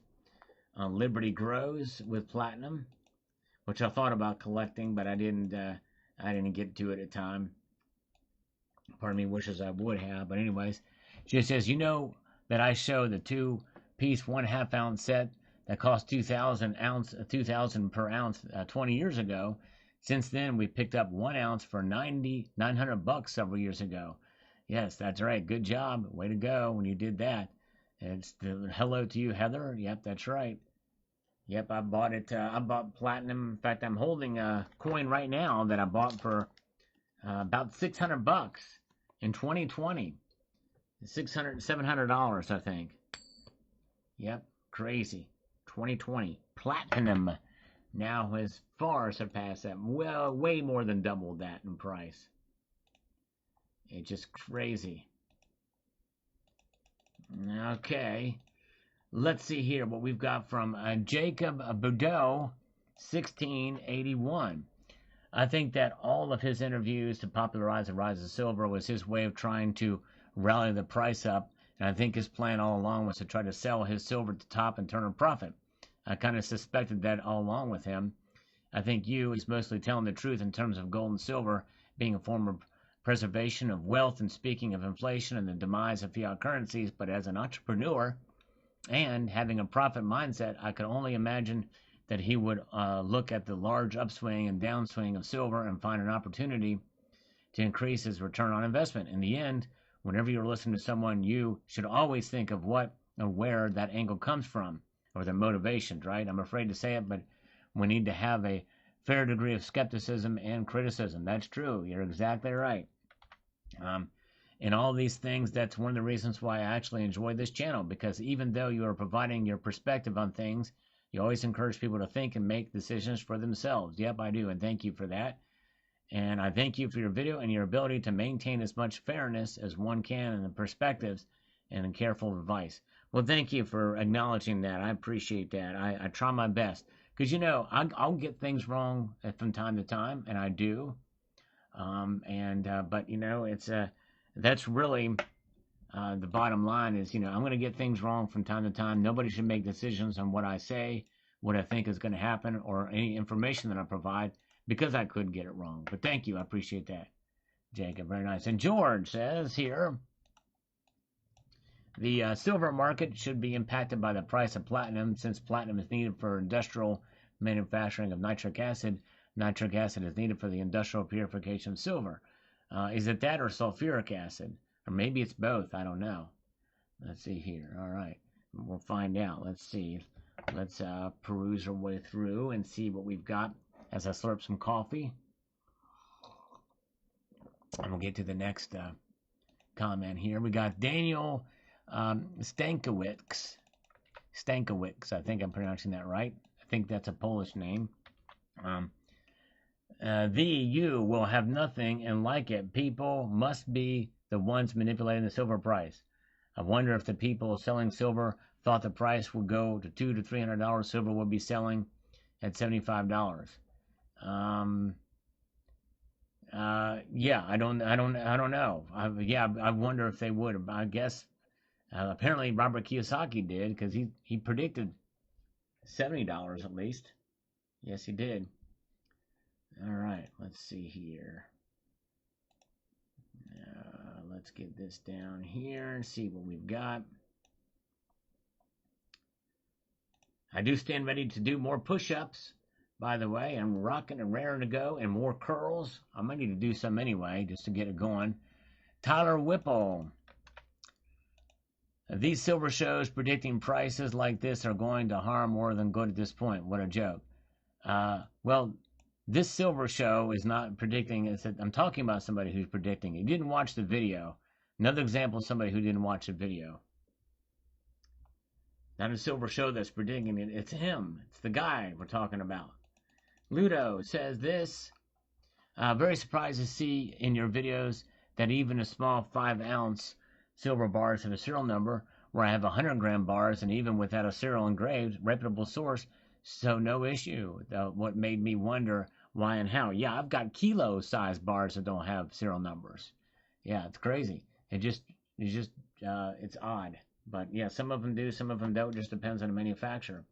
Liberty Grows with platinum, which I thought about collecting, but I didn't get to it at time. Part of me wishes I would have, but anyways, she says, you know that I show the 2-piece 1/2 ounce set that cost 2,000 per ounce 20 years ago. Since then, we picked up 1 ounce for $900 several years ago. Yes, that's right. Good job. Way to go when you did that. It's hello to you, Heather. Yep, that's right. Yep, I bought it. I bought platinum. In fact, I'm holding a coin right now that I bought for about $600 in 2020. $700, I think. Yep, crazy. 2020 platinum now has far surpassed that. Well, way more than double that in price. It's just crazy. Okay, let's see here what we've got from Jacob Boudreau, 1681. I think that all of his interviews to popularize the rise of silver was his way of trying to rally the price up, and I think his plan all along was to try to sell his silver at the top and turn a profit. I kind of suspected that all along with him. I think is mostly telling the truth in terms of gold and silver being a form of preservation of wealth and speaking of inflation and the demise of fiat currencies, but as an entrepreneur and having a profit mindset, I could only imagine that he would look at the large upswing and downswing of silver and find an opportunity to increase his return on investment. In the end, whenever you're listening to someone, you should always think of what or where that angle comes from, or their motivations, right? I'm afraid to say it, but we need to have a fair degree of skepticism and criticism. That's true. You're exactly right. In all these things, that's one of the reasons why I actually enjoy this channel, because even though you are providing your perspective on things, you always encourage people to think and make decisions for themselves. Yep, I do, and thank you for that. And I thank you for your video and your ability to maintain as much fairness as one can in the perspectives and careful advice. Well, thank you for acknowledging that. I appreciate that. I try my best. Because, I'll get things wrong from time to time, and I do. But, it's that's really the bottom line is, I'm going to get things wrong from time to time. Nobody should make decisions on what I say, what I think is going to happen, or any information that I provide, because I could get it wrong. But thank you. I appreciate that, Jacob. Very nice. And George says here, the silver market should be impacted by the price of platinum, since platinum is needed for industrial manufacturing of nitric acid. Nitric acid is needed for the industrial purification of silver. Is it that or sulfuric acid? Or maybe it's both. I don't know. Let's see here. All right. We'll find out. Let's see. Let's peruse our way through and see what we've got as I slurp some coffee. And we'll get to the next comment here. We got Daniel Stankiewicz. Stankiewicz. I think I'm pronouncing that right. I think that's a Polish name. The EU will have nothing and like it. People must be the ones manipulating the silver price. I wonder if the people selling silver thought the price would go to $200 to $300. Silver would be selling at $75. Yeah, I don't know. I wonder if they would. I guess apparently Robert Kiyosaki did, because he predicted $70 at least. Yes, he did. All right, let's see here. Let's get this down here and see what we've got. I do stand ready to do more push-ups. By the way, I'm rocking and raring to go, and more curls. I might need to do some anyway, just to get it going. Tyler Whipple. These silver shows predicting prices like this are going to harm more than good at this point. What a joke. Well, this silver show is not predicting. I'm talking about somebody who's predicting. He didn't watch the video. Another example of somebody who didn't watch the video. Not a silver show that's predicting it. It's him. It's the guy we're talking about. Ludo says this. Very surprised to see in your videos that even a small 5-ounce silver bars have a serial number, where I have 100-gram bars, and even without a serial engraved, reputable source, so no issue. What made me wonder why and how. Yeah, I've got kilo-sized bars that don't have serial numbers. Yeah, it's crazy. It's odd. But yeah, some of them do, some of them don't. Just depends on the manufacturer.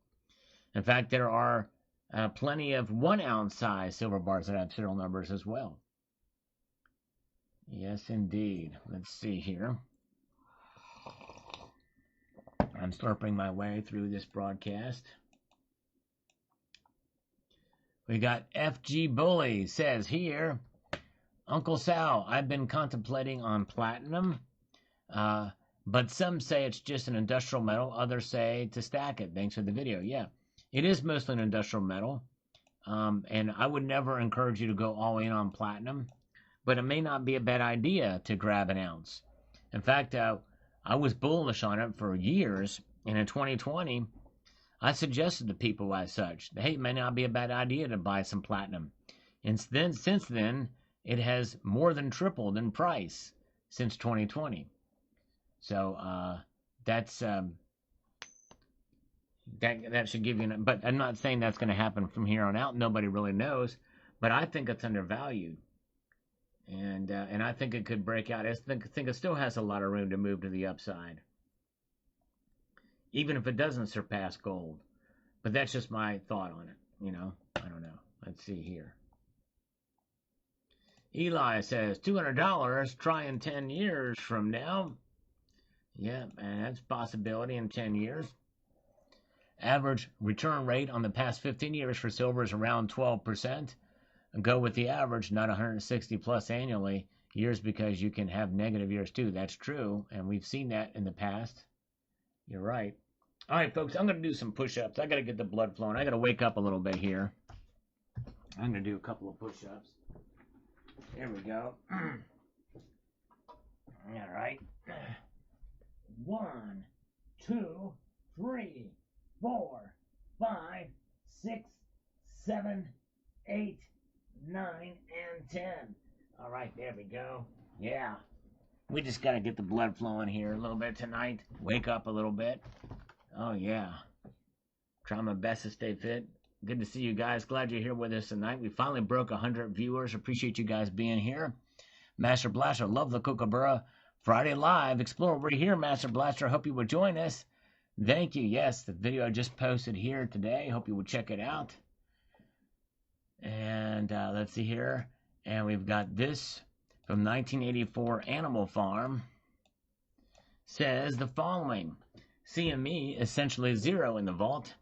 In fact, there are plenty of 1-ounce size silver bars that have serial numbers as well. Yes, indeed. Let's see here. I'm slurping my way through this broadcast. We got FG Bully says here, Uncle Sal, I've been contemplating on platinum, but some say it's just an industrial metal. Others say to stack it. Thanks for the video. Yeah, it is mostly an industrial metal, and I would never encourage you to go all in on platinum, but it may not be a bad idea to grab an ounce. In fact, I was bullish on it for years, and in 2020, I suggested to people as such, hey, it may not be a bad idea to buy some platinum. And then, since then, it has more than tripled in price since 2020. So that should give you but I'm not saying that's going to happen from here on out. Nobody really knows, but I think it's undervalued. And I think it could break out. I think it still has a lot of room to move to the upside, even if it doesn't surpass gold. But that's just my thought on it. I don't know. Let's see here. Eli says $200. Try in 10 years from now. Yeah, and that's a possibility in 10 years. Average return rate on the past 15 years for silver is around 12%. Go with the average, not 160 plus annually years, because you can have negative years too. That's true, and we've seen that in the past. You're right. All right, folks, I'm going to do some push-ups. I got to get the blood flowing. I got to wake up a little bit here. I'm going to do a couple of push-ups. There we go. All right. 1, 2, 3, 4, 5, 6, 7, 8, 9, and 10. All right, there we go. Yeah. We just got to get the blood flowing here a little bit tonight. Wake up a little bit. Oh, yeah. Try my best to stay fit. Good to see you guys. Glad you're here with us tonight. We finally broke 100 viewers. Appreciate you guys being here. Master Blaster, love the Kookaburra. Friday Live. Explore, we're here, Master Blaster. Hope you will join us. Thank you. Yes, the video I just posted here today. Hope you will check it out. And let's see here. And we've got this from 1984 Animal Farm. Says the following. CME essentially zero in the vault.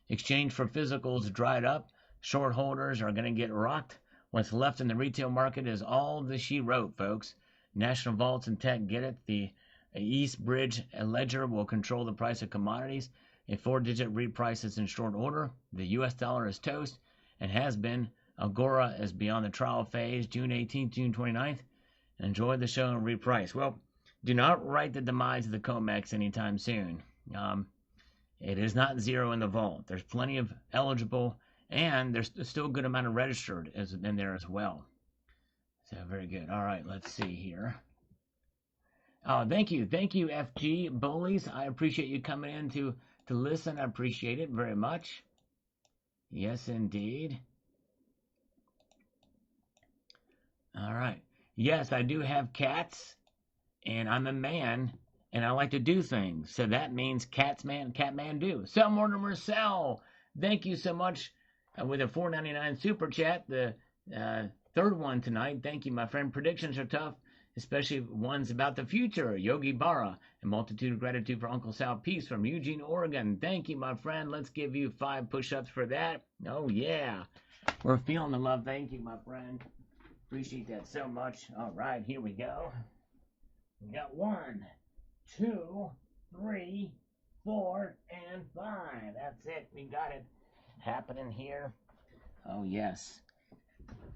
Exchange for physicals dried up. Short holders are going to get rocked. What's left in the retail market is all the she wrote, folks. National Vaults and Tech get it. The East Bridge Ledger will control the price of commodities. A 4-digit reprice is in short order. The U.S. dollar is toast and has been. Agora is beyond the trial phase. June 18th, June 29th. Enjoy the show and reprice. Well, do not write the demise of the COMEX anytime soon. It is not zero in the vault. There's plenty of eligible, and there's still a good amount of registered in there as well. So very good. All right, let's see here. Oh, thank you, FG Bullies. I appreciate you coming in to listen. I appreciate it very much. Yes, indeed. All right. Yes, I do have cats, and I'm a man, and I like to do things. So that means Catman do. Sell Mortimer, sell. Thank you so much with a $4.99 super chat. The third one tonight. Thank you, my friend. Predictions are tough, especially ones about the future. Yogi Berra, a multitude of gratitude for Uncle Sal Peace from Eugene, Oregon. Thank you, my friend. Let's give you 5 push-ups for that. Oh, yeah. We're feeling the love. Thank you, my friend. Appreciate that so much. All right, here we go. We got 1, 2, 3, 4, and 5. That's it. We got it happening here. Oh, yes.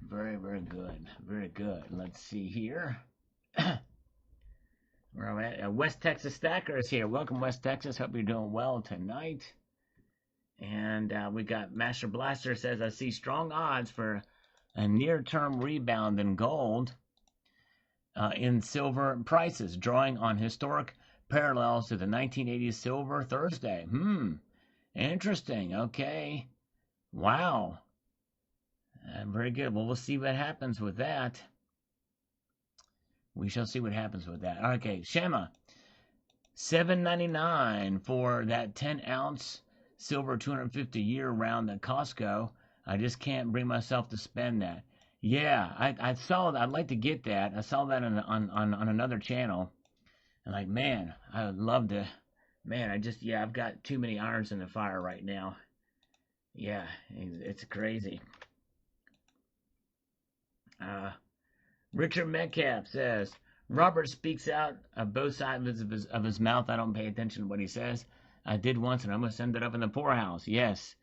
Very, very good. Very good. Let's see here. We're at West Texas Stacker is here. Welcome, West Texas. Hope you're doing well tonight. And we got Master Blaster says, I see strong odds for a near-term rebound in gold in silver prices, drawing on historic parallels to the 1980s silver Thursday. Interesting. Okay. Wow. Very good. Well, we'll see what happens with that. We shall see what happens with that. Okay, Shema, $7.99 for that 10-ounce silver 250 year round at Costco. I just can't bring myself to spend that. Yeah, I saw that. I'd like to get that. I saw that on another channel. And like, man, I would love to. Man, I've got too many irons in the fire right now. Yeah, it's crazy. Richard Metcalf says, Robert speaks out of both sides of his mouth. I don't pay attention to what he says. I did once, and I almost ended up in the poorhouse. Yes,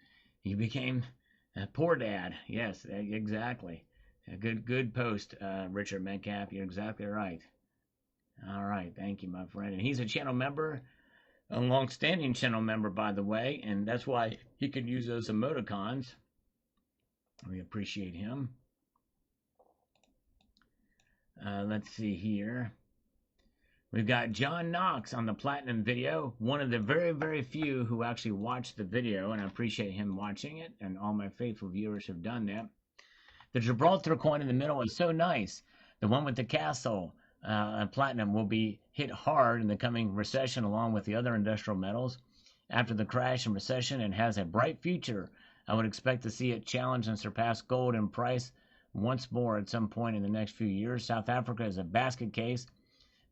he became a poor dad. Yes, exactly. A good post, Richard Metcalf. You're exactly right. All right, thank you, my friend. And he's a channel member, a long-standing channel member, by the way, and that's why he could use those emoticons. We appreciate him. Let's see here. We've got John Knox on the Platinum video, one of the very, very few who actually watched the video, and I appreciate him watching it, and all my faithful viewers have done that. The Gibraltar coin in the middle is so nice. The one with the castle platinum will be hit hard in the coming recession along with the other industrial metals. After the crash and recession, and has a bright future. I would expect to see it challenge and surpass gold in price once more at some point in the next few years. South Africa is a basket case.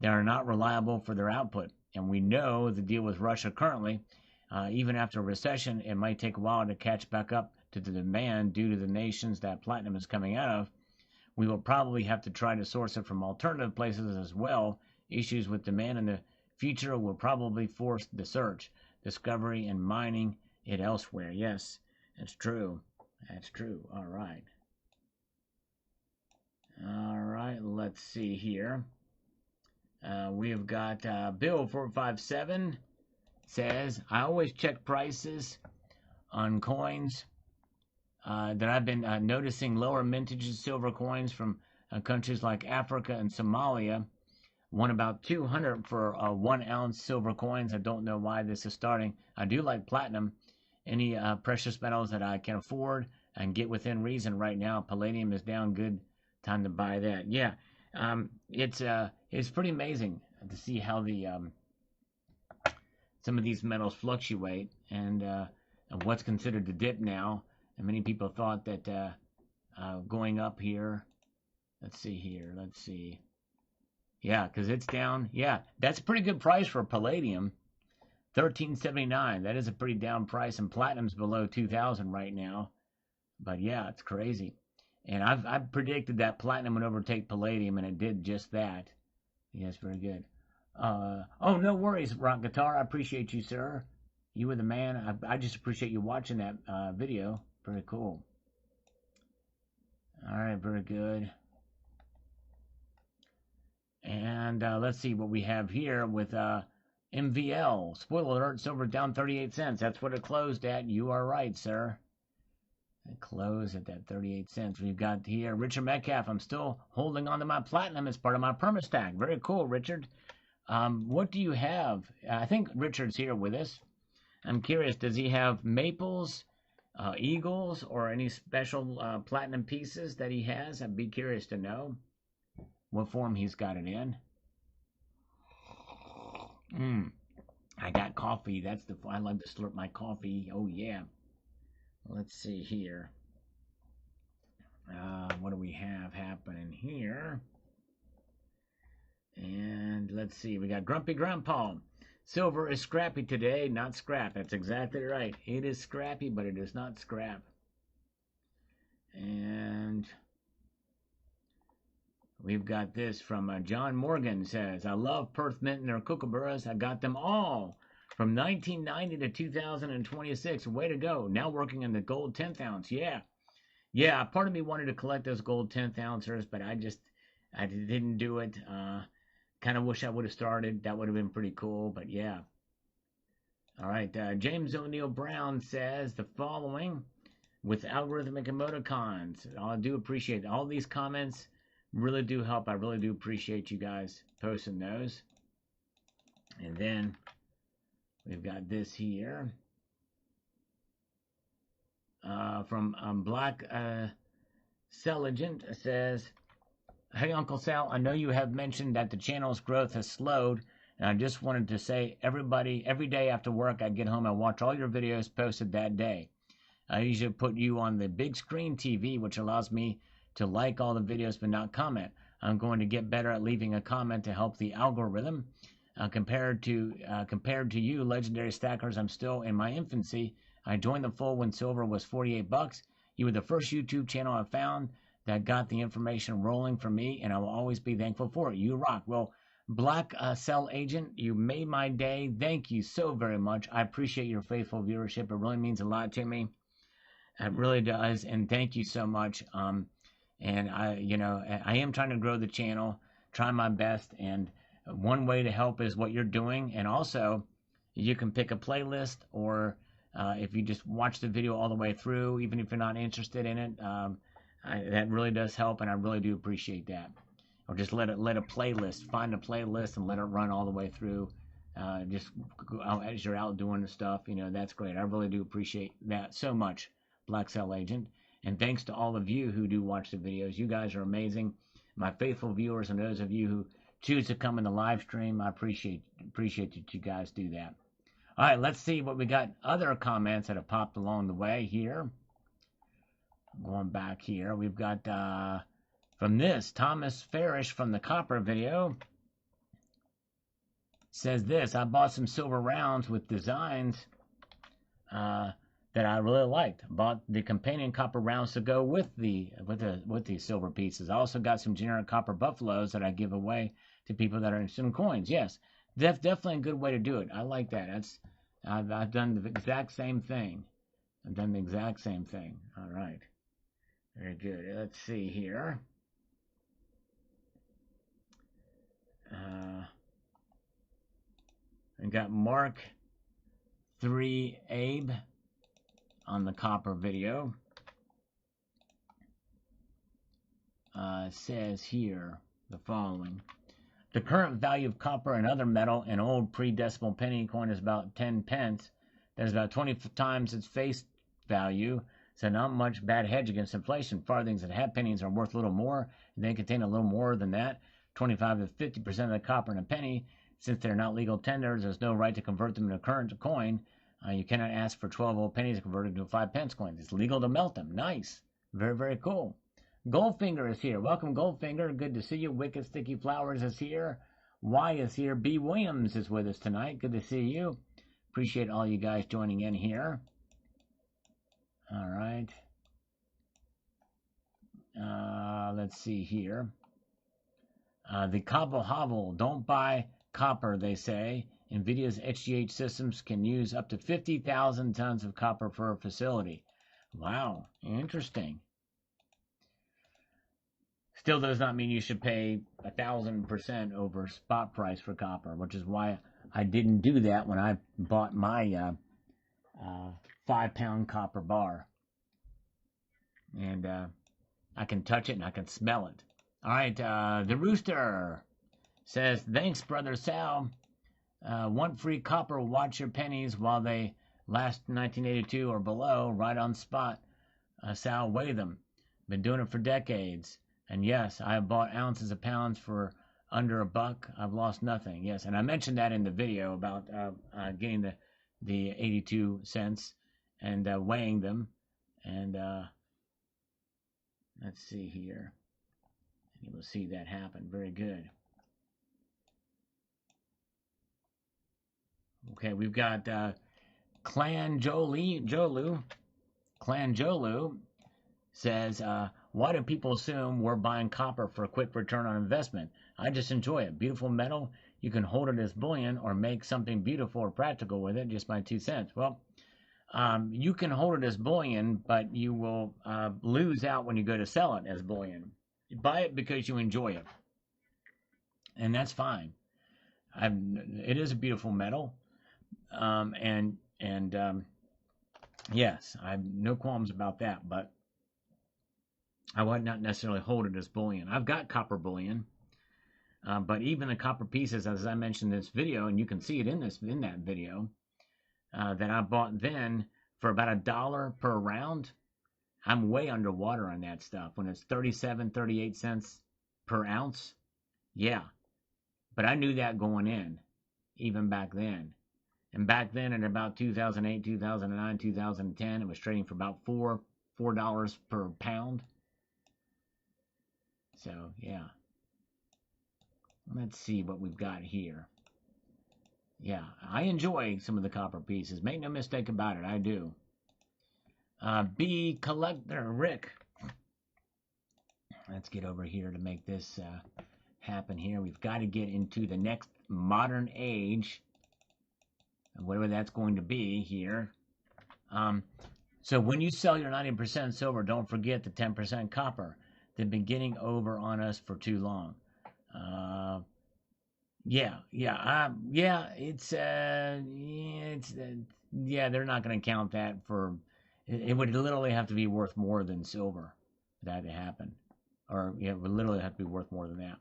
They are not reliable for their output, and we know the deal with Russia currently. Even after a recession, it might take a while to catch back up to the demand due to the nations that platinum is coming out of. We will probably have to try to source it from alternative places as well. Issues with demand in the future will probably force the search, discovery, and mining it elsewhere. Yes, that's true. That's true. All right. All right, let's see here. We have got Bill 457 says, I always check prices on coins that I've been noticing lower mintage silver coins from countries like Africa and Somalia. Won about 200 for 1 ounce silver coins. I don't know why this is starting. I do like platinum. Any precious metals that I can afford and get within reason right now. Palladium is down. Good time to buy that. Yeah, it's pretty amazing to see how the some of these metals fluctuate and what's considered the dip now. And many people thought that going up here. Let's see here. Let's see. Yeah, because it's down. Yeah, that's a pretty good price for palladium. $13.79. That is a pretty down price, and platinum's below 2,000 right now. But yeah, it's crazy. And I've predicted that platinum would overtake palladium, and it did just that. Yes, very good. Oh, no worries, Rock Guitar. I appreciate you, sir. You were the man. I just appreciate you watching that video. Very cool. All right, very good. And let's see what we have here with MVL, spoiler alert, silver down 38 cents. That's what it closed at. You are right, sir. It closed at that 38 cents. We've got here Richard Metcalf. I'm still holding on to my platinum as part of my perma-stack. Very cool, Richard. What do you have? I think Richard's here with us. I'm curious, does he have maples, eagles, or any special platinum pieces that he has? I'd be curious to know what form he's got it in. I got coffee. I love to slurp my coffee. Oh, yeah. Let's see here. What do we have happening here? And let's see. We got Grumpy Grandpa. Silver is scrappy today, not scrap. That's exactly right. It is scrappy, but it is not scrap. And we've got this from John Morgan says, I love Perth Mint and their kookaburras. I got them all from 1990 to 2026. Way to go. Now working in the gold 10th ounce. Yeah. Yeah, part of me wanted to collect those gold 10th ounces, but I didn't do it. Kind of wish I would have started. That would have been pretty cool, but yeah. All right. James O'Neill Brown says the following with algorithmic emoticons. I do appreciate all these comments. Really do help. I really do appreciate you guys posting those. And then we've got this here from Black Celigent says, hey, Uncle Sal, I know you have mentioned that the channel's growth has slowed, and I just wanted to say, everybody, every day after work, I get home and watch all your videos posted that day. I usually put you on the big screen TV, which allows me to like all the videos but not comment. I'm going to get better at leaving a comment to help the algorithm. Compared to you, legendary stackers, I'm still in my infancy. I joined the fold when silver was 48 bucks. You were the first YouTube channel I found that got the information rolling for me, and I will always be thankful for it. You rock. Well, Black Cell Agent, you made my day. Thank you so very much. I appreciate your faithful viewership. It really means a lot to me. It really does, and thank you so much. And I am trying to grow the channel, try my best, and one way to help is what you're doing, and also you can pick a playlist, or if you just watch the video all the way through, even if you're not interested in it, that really does help, and I really do appreciate that. Or just find a playlist and let it run all the way through. Just as you're out doing the stuff, that's great. I really do appreciate that so much, Black Cell Agent. And thanks to all of you who do watch the videos. You guys are amazing. My faithful viewers and those of you who choose to come in the live stream, I appreciate that you guys do that. All right, let's see what we got. Other comments that have popped along the way here. Going back here, we've got from this Thomas Farish from the copper video says this. I bought some silver rounds with designs that I really liked. Bought the companion copper rounds to go with the silver pieces. I also got some generic copper buffaloes that I give away to people that are interested in coins. Yes, that's definitely a good way to do it. I like that. I've done the exact same thing. All right. Very good. Let's see here. I got Mark 3 Abe on the copper video. Says here the following. The current value of copper and other metal in old pre-decimal penny coin is about 10 pence. That is about 20 times its face value. So not much bad hedge against inflation. Farthings and half pennies are worth a little more, and they contain a little more than that. 25 to 50% of the copper in a penny. Since they're not legal tenders, there's no right to convert them into current coin. You cannot ask for 12 old pennies converted into a 5 pence coin. It's legal to melt them. Nice. Very, very cool. Goldfinger is here. Welcome, Goldfinger. Good to see you. Wicked Sticky Flowers is here. Y is here. B. Williams is with us tonight. Good to see you. Appreciate all you guys joining in here. All right. Let's see here. The Cobble Hobble. Don't buy copper, they say. NVIDIA's HGH systems can use up to 50,000 tons of copper per facility. Wow. Interesting. Still does not mean you should pay 1,000% over spot price for copper, which is why I didn't do that when I bought my 5-pound copper bar. And I can touch it and I can smell it. All right, the Rooster says, thanks, Brother Sal. Want free copper, watch your pennies while they last 1982 or below, right on spot. Sal, weigh them. Been doing it for decades. And yes, I have bought ounces of pounds for under $1. I've lost nothing. Yes, and I mentioned that in the video about getting the 82 cents and weighing them. And let's see here. You will see that happen. Very good. Okay, we've got Clan Jolu. Clan Jolu says, why do people assume we're buying copper for a quick return on investment? I just enjoy it. Beautiful metal. You can hold it as bullion or make something beautiful or practical with it. Just my 2 cents. Well, you can hold it as bullion, but you will lose out when you go to sell it as bullion. You buy it because you enjoy it, and that's fine. It is a beautiful metal, yes, I have no qualms about that. But I would not necessarily hold it as bullion. I've got copper bullion, but even the copper pieces, as I mentioned in this video, and you can see it in that video, that I bought then for about $1 per round. I'm way underwater on that stuff when it's 37, 38 cents per ounce. Yeah, but I knew that going in, even back then. And back then, in about 2008, 2009, 2010, it was trading for about $4 per pound. So, yeah. Let's see what we've got here. Yeah, I enjoy some of the copper pieces. Make no mistake about it, I do. B Collector Rick. Let's get over here to make this happen here. We've got to get into the next modern age, whatever that's going to be here. So when you sell your 90% silver, don't forget the 10% copper. They've been getting over on us for too long. They're not going to count that for. It would literally have to be worth more than silver for that to happen, or it would literally have to be worth more than that.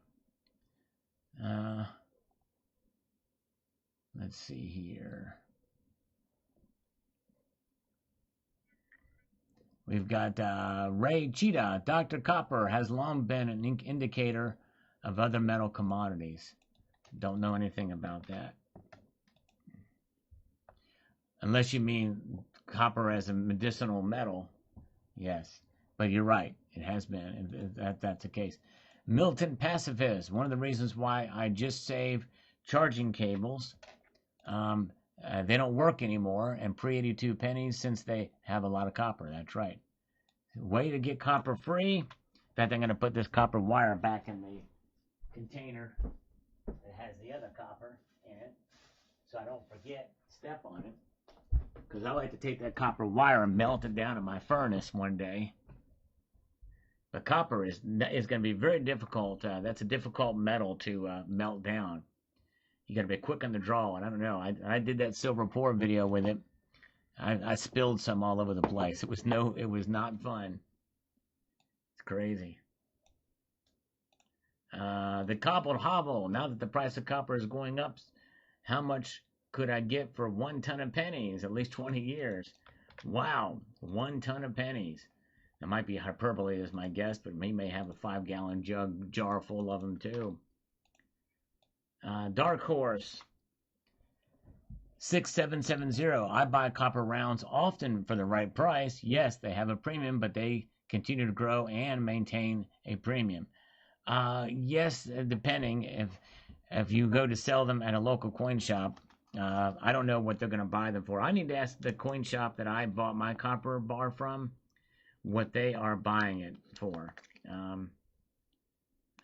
Let's see here. We've got Ray Cheetah. Dr. Copper has long been an indicator of other metal commodities. Don't know anything about that. Unless you mean copper as a medicinal metal. Yes, but you're right. It has been. That's the case. Milton Pacifist. One of the reasons why I just save charging cables. They don't work anymore, and pre-82 pennies since they have a lot of copper. That's right. Way to get copper free. In fact, I'm going to put this copper wire back in the container that has the other copper in it, so I don't forget, step on it. Because I like to take that copper wire and melt it down in my furnace one day. But copper is going to be very difficult. That's a difficult metal to melt down. You got to be quick on the draw, and I don't know. I did that silver pour video with it. I spilled some all over the place. It was not fun. It's crazy. The cobbled hobble. Now that the price of copper is going up, how much could I get for 1 ton of pennies? At least 20 years. Wow, 1 ton of pennies. That might be hyperbole as my guess, but we may have a 5-gallon jar full of them too. Dark Horse 6770. I buy copper rounds often for the right price. Yes, they have a premium, but they continue to grow and maintain a premium. Yes, depending if you go to sell them at a local coin shop. I don't know what they're going to buy them for. I need to ask the coin shop that I bought my copper bar from what they are buying it for.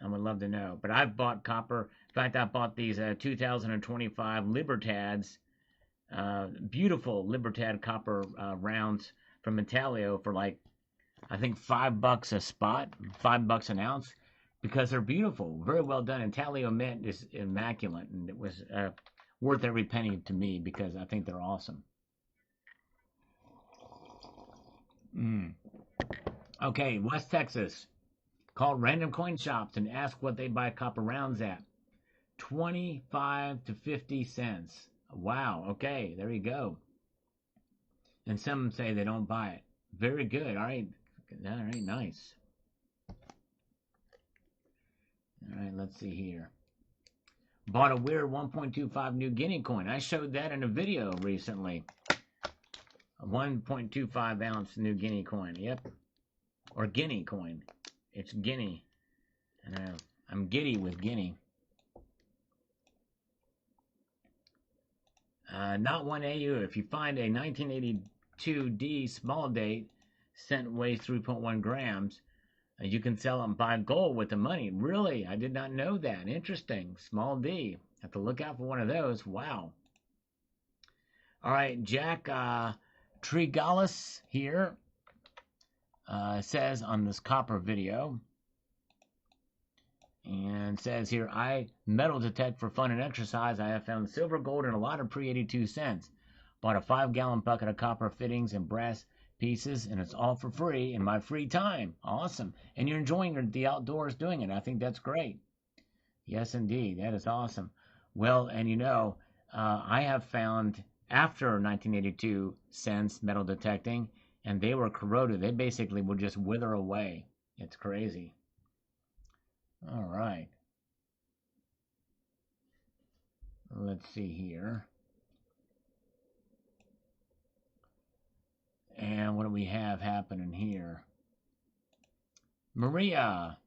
I would love to know. But I've bought copper. In fact, I bought these 2025 Libertads, beautiful Libertad copper rounds from Italio for like, I think $5 a spot, $5 an ounce, because they're beautiful, very well done. Italio mint is immaculate, and it was worth every penny to me because I think they're awesome. Okay, West Texas. Call random coin shops and ask what they buy copper rounds at. 25 to 50 cents. Wow, okay, there you go. And some say they don't buy it. Very good. All right, nice. All right, let's see here. Bought a weird 1.25 New Guinea coin. I showed that in a video recently. A 1.25 ounce New Guinea coin. Yep. Or Guinea coin. It's Guinea. I'm giddy with Guinea. Not 1 AU. If you find a 1982D small date, cent weighs 3.1 grams, you can sell and buy gold with the money. Really? I did not know that. Interesting. Small D. Have to look out for one of those. Wow. All right, Jack Trigalis here says on this copper video, and says here, I metal detect for fun and exercise. I have found silver, gold, and a lot of pre-82 cents. Bought a 5-gallon bucket of copper fittings and brass pieces, and it's all for free in my free time. Awesome. And you're enjoying the outdoors doing it. I think that's great. Yes, indeed. That is awesome. Well, and you know, I have found after 1982 cents metal detecting, and they were corroded. They basically will just wither away. It's crazy. All right. Let's see here. And what do we have happening here? Maria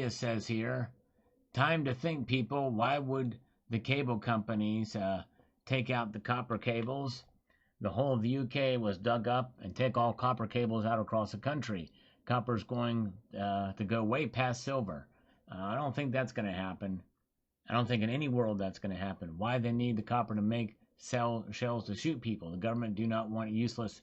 says here, time to think, people. Why would the cable companies take out the copper cables? The whole of the UK was dug up and take all copper cables out across the country. Copper's going to go way past silver. I don't think that's going to happen. I don't think in any world that's going to happen. Why they need the copper to make shells to shoot people? The government do not want useless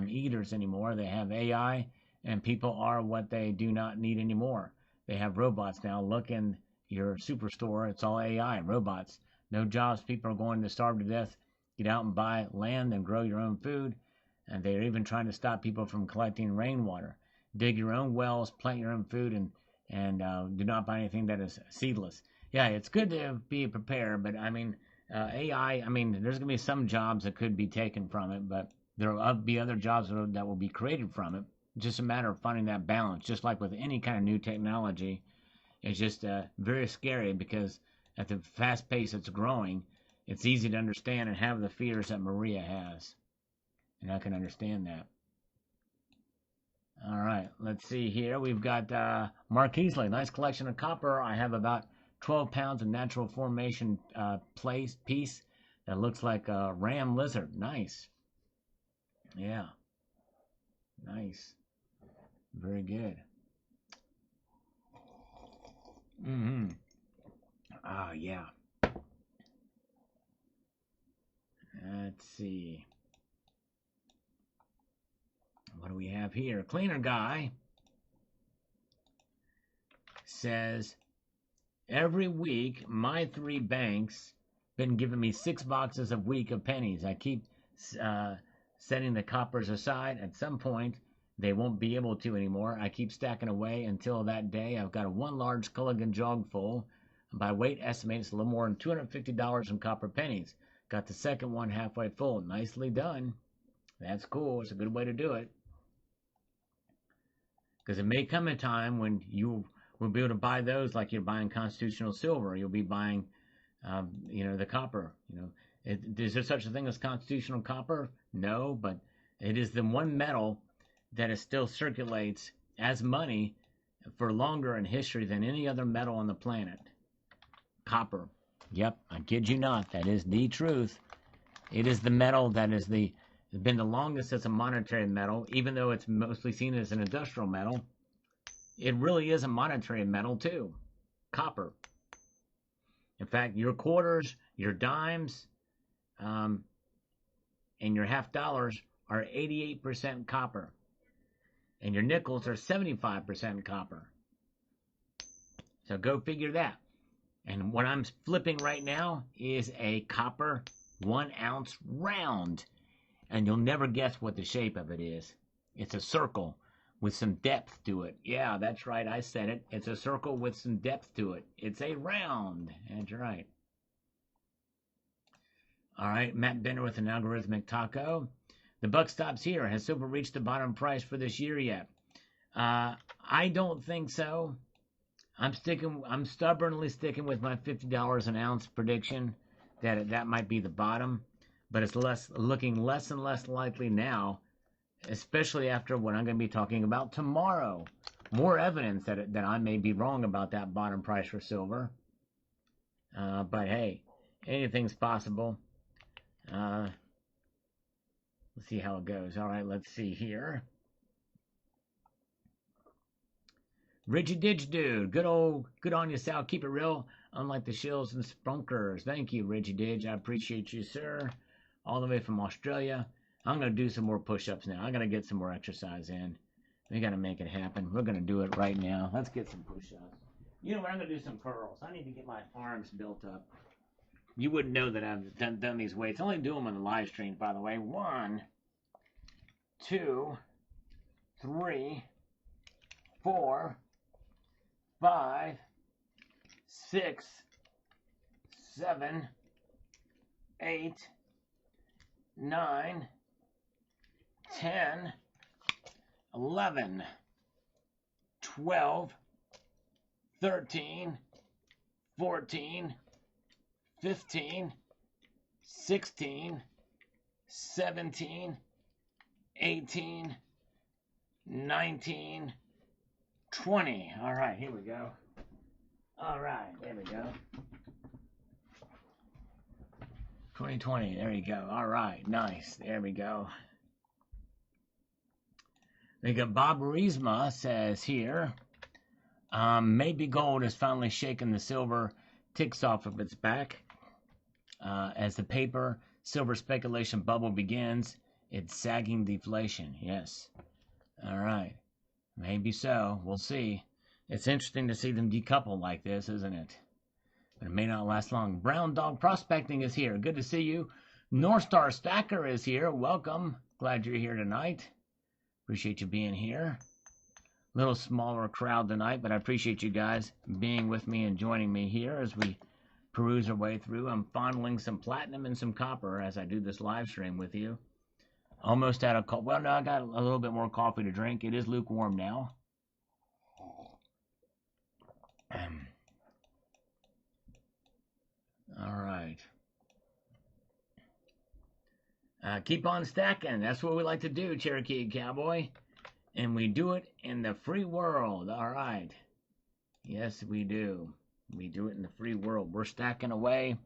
eaters anymore. They have AI, and people are what they do not need anymore. They have robots now. Look in your superstore. It's all AI, robots. No jobs. People are going to starve to death. Get out and buy land and grow your own food. And they're even trying to stop people from collecting rainwater. Dig your own wells, plant your own food, and do not buy anything that is seedless. Yeah, it's good to be prepared, but I mean, AI, I mean, there's going to be some jobs that could be taken from it, but there will be other jobs that will be created from it. It's just a matter of finding that balance, just like with any kind of new technology. It's just very scary because at the fast pace it's growing, it's easy to understand and have the fears that Maria has. And I can understand that. All right, let's see here. We've got Mark Easley. Nice collection of copper. I have about 12 pounds of natural formation piece that looks like a ram lizard. Nice. Yeah. Nice. Very good. Ah, yeah. Let's see. What do we have here? Cleaner Guy says, every week my 3 banks been giving me 6 boxes a week of pennies. I keep setting the coppers aside. At some point, they won't be able to anymore. I keep stacking away until that day. I've got one large Culligan jog full. By weight estimate, it's a little more than $250 in copper pennies. Got the second one halfway full. Nicely done. That's cool. It's a good way to do it. Because it may come a time when you will be able to buy those like you're buying constitutional silver. You'll be buying, the copper. Is there such a thing as constitutional copper? No, but it is the one metal that it still circulates as money for longer in history than any other metal on the planet. Copper. Yep, I kid you not. That is the truth. It is the metal that has been the longest as a monetary metal, even though it's mostly seen as an industrial metal. It really is a monetary metal too. Copper. In fact, your quarters, your dimes, and your half dollars are 88% copper. And your nickels are 75% copper. So go figure that. And what I'm flipping right now is a copper 1 ounce round. And you'll never guess what the shape of it is. It's a circle with some depth to it. Yeah, that's right. I said it. It's a circle with some depth to it. It's a round. That's right. All right, Matt Bender with an algorithmic taco. The buck stops here. Has silver reached the bottom price for this year yet? I don't think so. I'm stubbornly sticking with my $50 an ounce prediction that that might be the bottom, but it's looking less and less likely now, especially after what I'm going to be talking about tomorrow. More evidence that I may be wrong about that bottom price for silver. But hey, anything's possible. Let's see how it goes. All right, let's see here. Rigid Ditch Dude, good on you, Sal. Keep it real, unlike the shills and spunkers. Thank you, Rigid Ditch. I appreciate you, sir. All the way from Australia. I'm going to do some more push-ups now. I'm going to get some more exercise in. We got to make it happen. We're going to do it right now. Let's get some push-ups. You know what? I'm going to do some curls. I need to get my arms built up. You wouldn't know that I've done these weights. I only do them on the live streams, by the way. 1, 2, 3, 4, 5, 6, 7, 8, 9, 10, 11, 12, 13, 14, 15, 16, 17, 18, 19, 20. All right, here we go. All right, there we go. 2020, there you go. All right, nice. There we go. We got Bob Riesma says here, maybe gold has finally shaken the silver ticks off of its back. As the paper silver speculation bubble begins, it's sagging deflation. Yes. All right. Maybe so. We'll see. It's interesting to see them decouple like this, isn't it? But it may not last long. Brown Dog Prospecting is here. Good to see you. North Star Stacker is here. Welcome. Glad you're here tonight. Appreciate you being here. Little smaller crowd tonight, but I appreciate you guys being with me and joining me here as we peruse our way through. I'm fondling some platinum and some copper as I do this live stream with you. Almost out of coffee. Well, no, I got a little bit more coffee to drink. It is lukewarm now. All right. Keep on stacking. That's what we like to do, Cherokee Cowboy. And we do it in the free world. All right. Yes, we do. We do it in the free world. We're stacking away.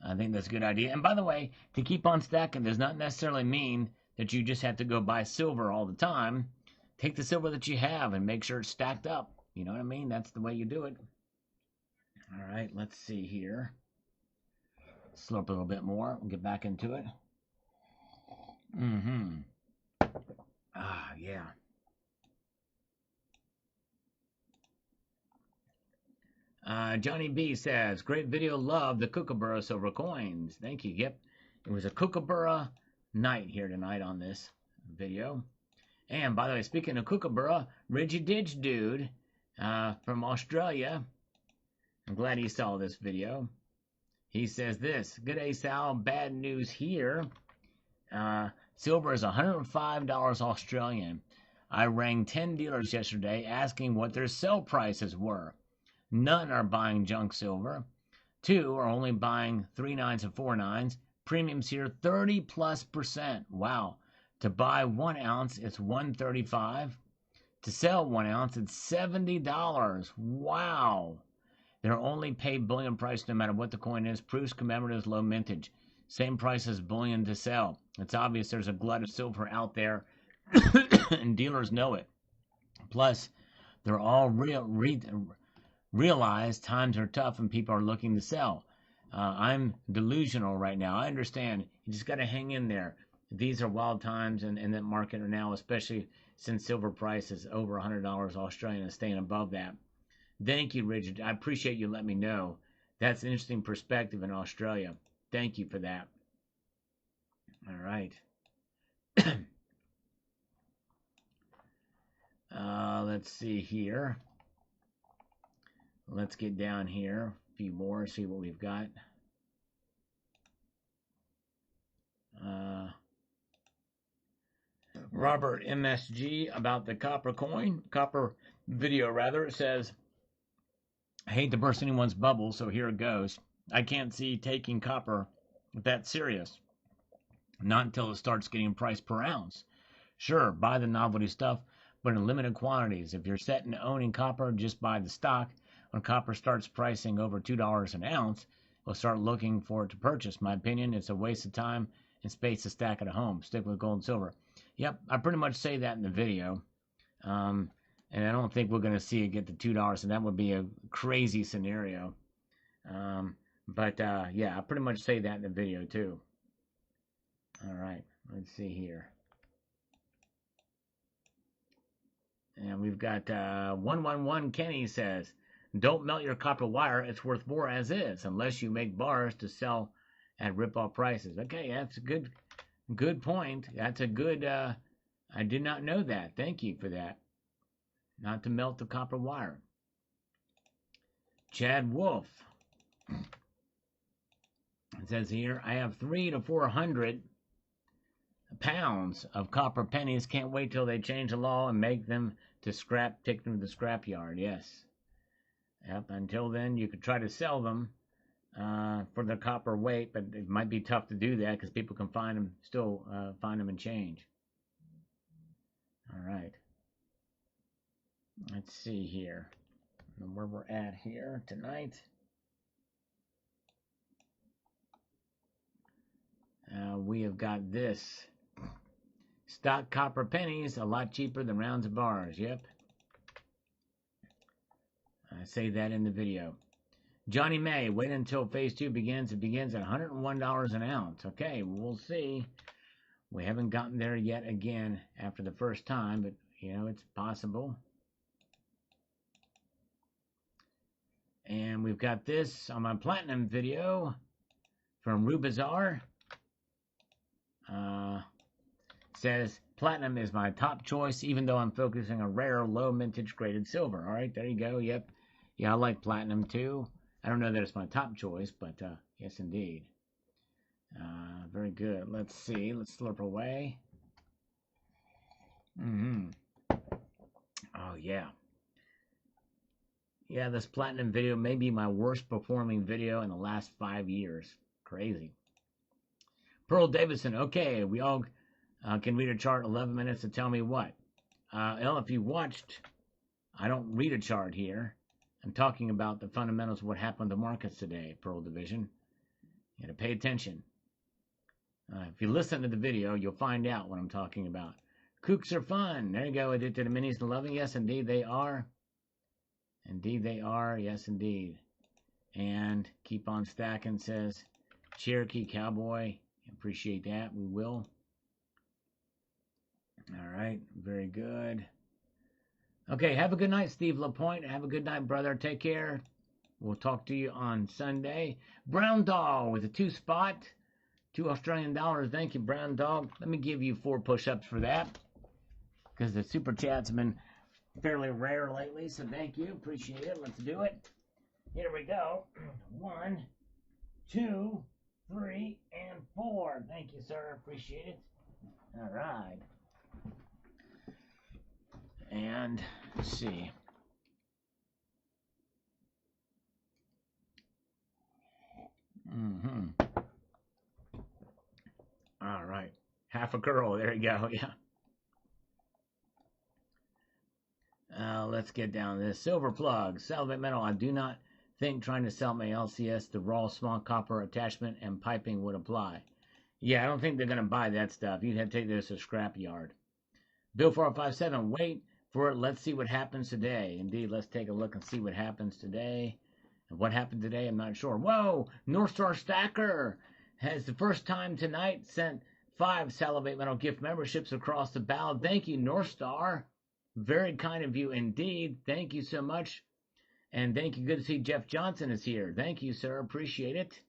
I think that's a good idea. And by the way, to keep on stacking does not necessarily mean that you just have to go buy silver all the time. Take the silver that you have and make sure it's stacked up. You know what I mean? That's the way you do it. All right, let's see here. Slurp a little bit more. We'll get back into it. Ah, yeah. Johnny B says, great video, love the Kookaburra silver coins. Thank you. Yep, it was a Kookaburra night here tonight on this video. And by the way, speaking of Kookaburra, Rigid Ditch Dude from Australia, I'm glad he saw this video. He says this, good day, Sal, bad news here. Silver is $105 Australian. I rang 10 dealers yesterday asking what their sell prices were. None are buying junk silver. 2 are only buying 3 9s and 4 9s. Premiums here 30+%. Wow. To buy 1 ounce, it's $135. To sell 1 ounce, it's $70. Wow. They're only paid bullion price no matter what the coin is. Proofs, commemoratives, low mintage. Same price as bullion to sell. It's obvious there's a glut of silver out there, and dealers know it. Plus, they're all realize times are tough and people are looking to sell. I'm delusional right now. I understand. You just got to hang in there. These are wild times in that market right now, especially since silver price is over $100 Australian and staying above that. Thank you, Richard. I appreciate you letting me know That's an interesting perspective in Australia. Thank you for that. All right. Let's see here. Let's get down here. A few more, see what we've got. Robert MSG about the copper video rather. It says, I hate to burst anyone's bubble, so here it goes. I can't see taking copper that serious. Not until it starts getting priced per ounce. Sure, buy the novelty stuff, but in limited quantities. If you're set in owning copper, just buy the stock. When copper starts pricing over $2 an ounce, we'll start looking for it to purchase. My opinion, it's a waste of time and space to stack at home. Stick with gold and silver. Yep, I pretty much say that in the video. And I don't think we're going to see it get to $2, and that would be a crazy scenario. Yeah, I pretty much say that in the video too. All right, let's see here. And we've got 111 Kenny says, don't melt your copper wire. It's worth more as is, unless you make bars to sell at rip-off prices. Okay, that's a good point. That's a good, I did not know that. Thank you for that. Not to melt the copper wire. Chad Wolf. It says here, I have 300 to 400 pounds of copper pennies. Can't wait till they change the law and make them to scrap, take them to the scrap yard. Yes. Yep. Until then, you could try to sell them for the copper weight, but it might be tough to do that because people can find them, still find them in change. All right. Let's see here where we're at here tonight. We have got this. Stock copper pennies, a lot cheaper than rounds of bars. Yep. I say that in the video. Johnny May, wait until phase 2 begins. It begins at $101 an ounce. Okay, we'll see. We haven't gotten there yet again after the first time, but, it's possible. And we've got this on my platinum video from Rubazar. Says, platinum is my top choice, even though I'm focusing on rare, low mintage graded silver. All right, there you go. Yep. Yeah, I like platinum too. I don't know that it's my top choice, but yes, indeed. Very good. Let's see. Let's slurp away. Oh, yeah. Yeah, this platinum video may be my worst performing video in the last 5 years. Crazy. Pearl Davidson. Okay, we all can read a chart 11 minutes to tell me what. Well, if you watched, I don't read a chart here. I'm talking about the fundamentals of what happened to markets today, Pearl Division. You got to pay attention. If you listen to the video, you'll find out what I'm talking about. Kooks are fun. There you go. Addicted to minis and loving. Yes, indeed they are. Indeed they are. Yes, indeed. And keep on stacking, says Cherokee Cowboy. Appreciate that. We will. All right. Very good. Okay. Have a good night, Steve LaPointe. Have a good night, brother. Take care. We'll talk to you on Sunday. Brown Dog with a 2-spot. $2 Australian. Thank you, Brown Dog. Let me give you 4 push-ups for that, because the super chats have been fairly rare lately, so thank you. Appreciate it. Let's do it. Here we go. 1, 2, 3, and 4. Thank you, sir. Appreciate it. All right. And let's see. All right. Half a curl. There you go. Yeah. Let's get down to this. Silver plug. Salvate metal. I do not think trying to sell my LCS, the raw small copper attachment and piping would apply. Yeah, I don't think they're going to buy that stuff. You'd have to take this to a scrap yard. Bill 4057. Wait for it. Let's see what happens today. Indeed, let's take a look and see what happens today. And what happened today, I'm not sure. Whoa! North Star Stacker has the first time tonight sent 5 Salivate Metal gift memberships across the bow. Thank you, North Star. Very kind of you indeed. Thank you so much. And thank you. Good to see Jeff Johnson is here. Thank you, sir. Appreciate it.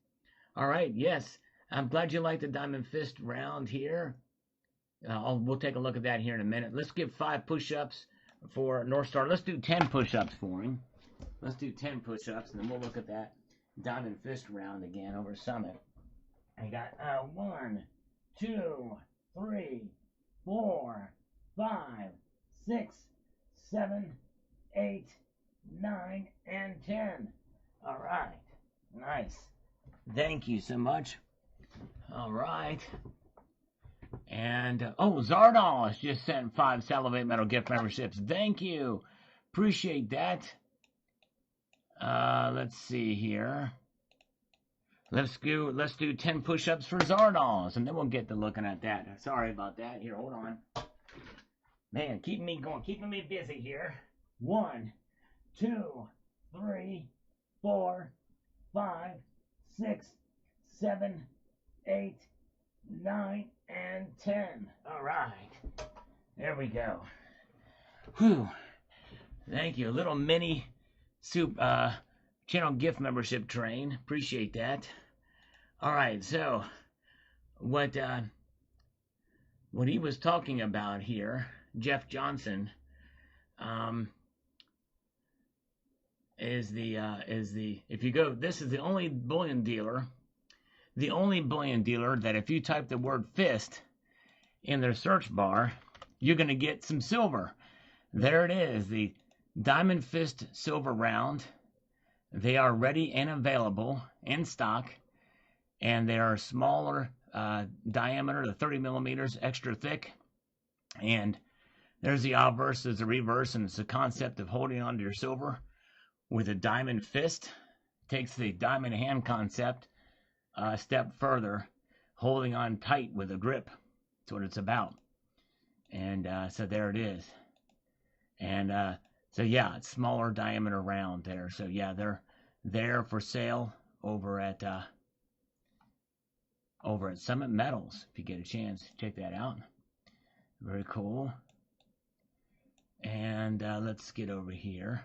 All right. Yes. I'm glad you like the Diamond Fist round here. We'll take a look at that here in a minute. Let's give 5 push-ups for North Star. Let's do 10 push-ups for him. Let's do 10 push-ups, and then we'll look at that Diamond Fist round again over Summit. I got 1, 2, 3, 4, 5, 6, 7, 8, 9, and 10. All right. Nice. Thank you so much. All right. And, Zardal has just sent 5 Salivate Metal gift memberships. Thank you. Appreciate that. Let's see here. Let's do 10 push-ups for Zardals, and then we'll get to looking at that. Sorry about that. Here, hold on. Man, keeping me busy here. 1, 2, 3, 4, 5, 6, 7, 8, 9, and 10. All right. There we go. Whew. Thank you. A little mini soup channel gift membership train. Appreciate that. All right. So what he was talking about here, Jeff Johnson, is the if you go, this is the only bullion dealer that if you type the word fist in their search bar, you're going to get some silver. There it is, the Diamond Fist silver round. They are ready and available in stock, and they are smaller diameter, the 30 millimeters, extra thick. And there's the obverse, there's the reverse, and it's the concept of holding onto your silver with a diamond fist. Takes the diamond hand concept a step further, holding on tight with a grip. That's what it's about. And so there it is. And so yeah, it's smaller diameter round there. So yeah, they're there for sale over at Summit Metals. If you get a chance, check that out. Very cool. And let's get over here.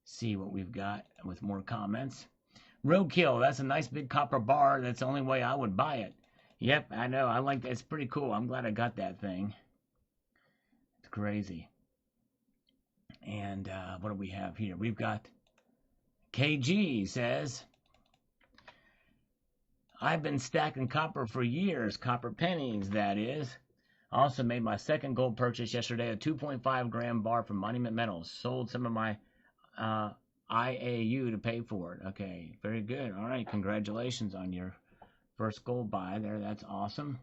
See what we've got with more comments. Roadkill, that's a nice big copper bar. That's the only way I would buy it. Yep, I know. I like that. It's pretty cool. I'm glad I got that thing. It's crazy. And what do we have here? We've got KG says, I've been stacking copper for years. Copper pennies, that is. I also made my second gold purchase yesterday, a 2.5 gram bar from Monument Metals. Sold some of my IAU to pay for it. Okay, very good. All right, congratulations on your first gold buy there. That's awesome.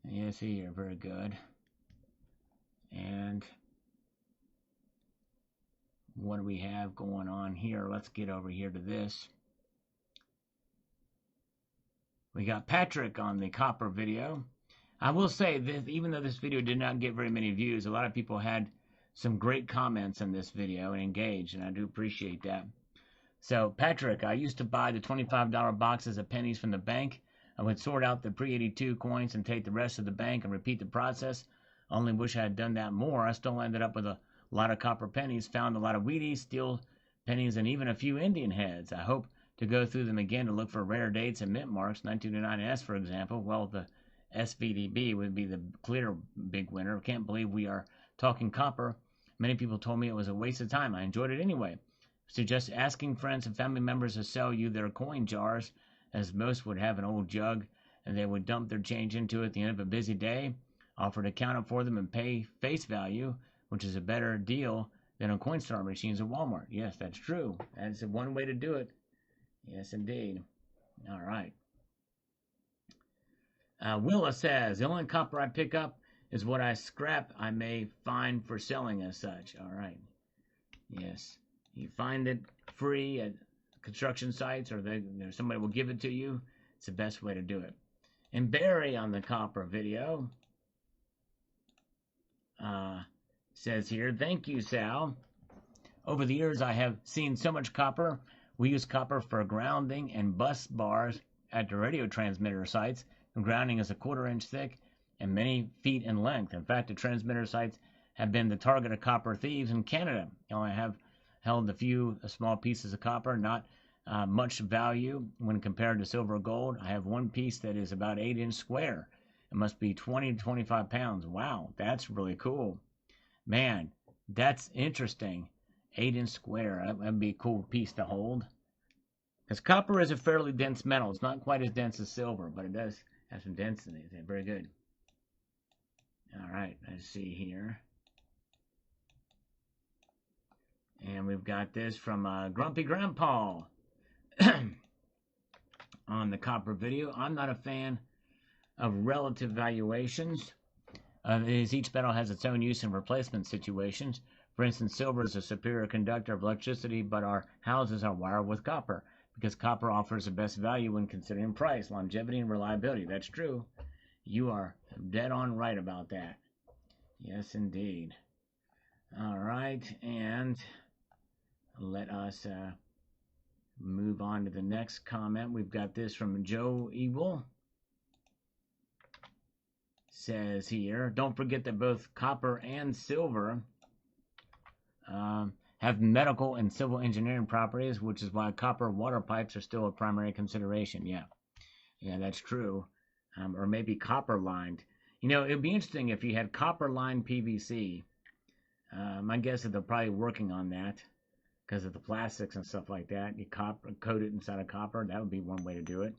Yes, here, very good. And what do we have going on here? Let's get over here to this. We got Patrick on the copper video. I will say that even though this video did not get very many views, a lot of people had some great comments on this video and engaged, and I do appreciate that. So, Patrick, I used to buy the $25 boxes of pennies from the bank. I would sort out the pre-82 coins and take the rest to the bank and repeat the process. Only wish I had done that more. I still ended up with a lot of copper pennies, found a lot of Wheaties, steel pennies, and even a few Indian heads. I hope to go through them again to look for rare dates and mint marks. 1929S, for example. Well, the SVDB would be the clear big winner. Can't believe we are talking copper. Many people told me it was a waste of time. I enjoyed it anyway. Suggest asking friends and family members to sell you their coin jars, as most would have an old jug, and they would dump their change into it at the end of a busy day. Offer to count it for them and pay face value, which is a better deal than on Coinstar machines at Walmart. Yes, that's true. That's one way to do it. Yes, indeed. All right. Willa says, the only copper I pick up is what I scrap I may find for selling as such. All right. Yes. You find it free at construction sites, or somebody will give it to you. It's the best way to do it. And Barry on the copper video says here, thank you, Sal. Over the years, I have seen so much copper. We use copper for grounding and bus bars at the radio transmitter sites. The grounding is a 1/4 inch thick and many feet in length. In fact, the transmitter sites have been the target of copper thieves in Canada. I have held a few small pieces of copper, not much value when compared to silver or gold. I have one piece that is about 8-inch square. It must be 20 to 25 pounds. Wow, that's really cool. Man, that's interesting. 8-inch square. That'd be a cool piece to hold. Because copper is a fairly dense metal. It's not quite as dense as silver, but it does have some density. Very good. All right, let's see here. And we've got this from Grumpy Grandpa on the copper video. I'm not a fan of relative valuations, as each metal has its own use and replacement situations. For instance, silver is a superior conductor of electricity, but our houses are wired with copper, because copper offers the best value when considering price, longevity, and reliability. That's true. You are dead on right about that. Yes, indeed. All right, and let us move on to the next comment. We've got this from Joe Evil. Says here, don't forget that both copper and silver have medical and civil engineering properties, which is why copper water pipes are still a primary consideration. Yeah, that's true. Or maybe copper lined. You know, it'd be interesting if you had copper lined PVC. My guess is they're probably working on that because of the plastics and stuff like that. You coat it inside of copper. That would be one way to do it.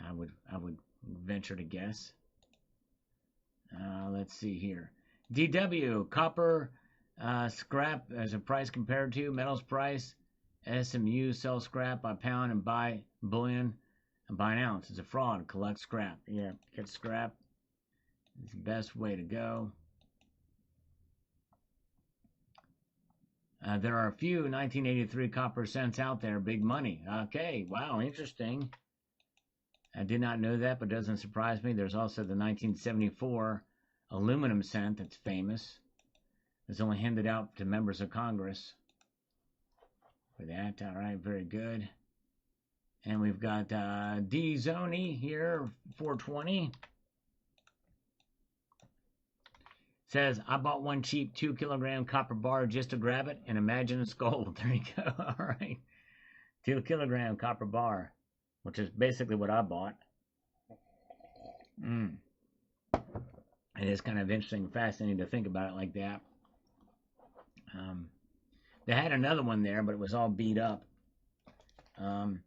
I would venture to guess. Let's see here. DW, copper scrap as a price compared to metals price. SMU sell scrap by pound and buy bullion and buy an ounce. It's a fraud. Collect scrap. Yeah, get scrap. It's the best way to go. There are a few 1983 copper cents out there. Big money. Okay, wow, interesting. I did not know that, but doesn't surprise me. There's also the 1974 aluminum cent that's famous. It's only handed out to members of Congress for that. All right, very good. And we've got D. Zoni here, 420. Says, I bought one cheap 2-kilogram copper bar just to grab it and imagine it's gold. There you go. All right. 2-kilogram copper bar, which is basically what I bought. It is kind of interesting and fascinating to think about it like that. They had another one there, but it was all beat up. And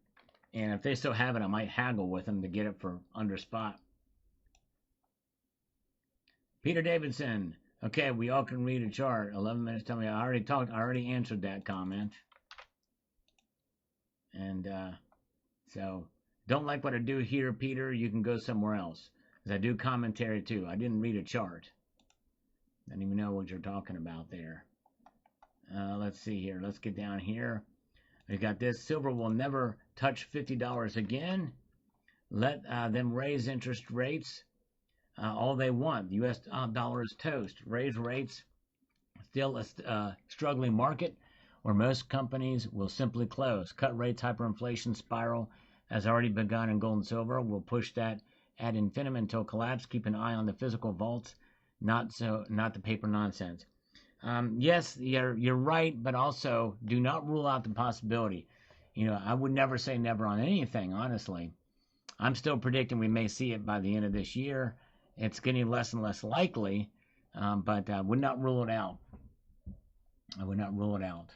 if they still have it, I might haggle with them to get it for under spot. Peter Davidson. Okay, we all can read a chart. 11 minutes. Tell me, I already answered that comment. And so, don't like what I do here, Peter. You can go somewhere else. Because I do commentary too. I didn't read a chart. I don't even know what you're talking about there. Let's see here. Let's get down here. We got this. Silver will never touch $50 again. Let them raise interest rates all they want. The U.S. dollar is toast. Raise rates. Still a struggling market where most companies will simply close. Cut rates. Hyperinflation spiral has already begun in gold and silver. We'll push that ad infinitum until collapse. Keep an eye on the physical vaults, not the paper nonsense. Yes, you're right, but also do not rule out the possibility. You know, I would never say never on anything, honestly. I'm still predicting we may see it by the end of this year. It's getting less and less likely, but I would not rule it out. I would not rule it out.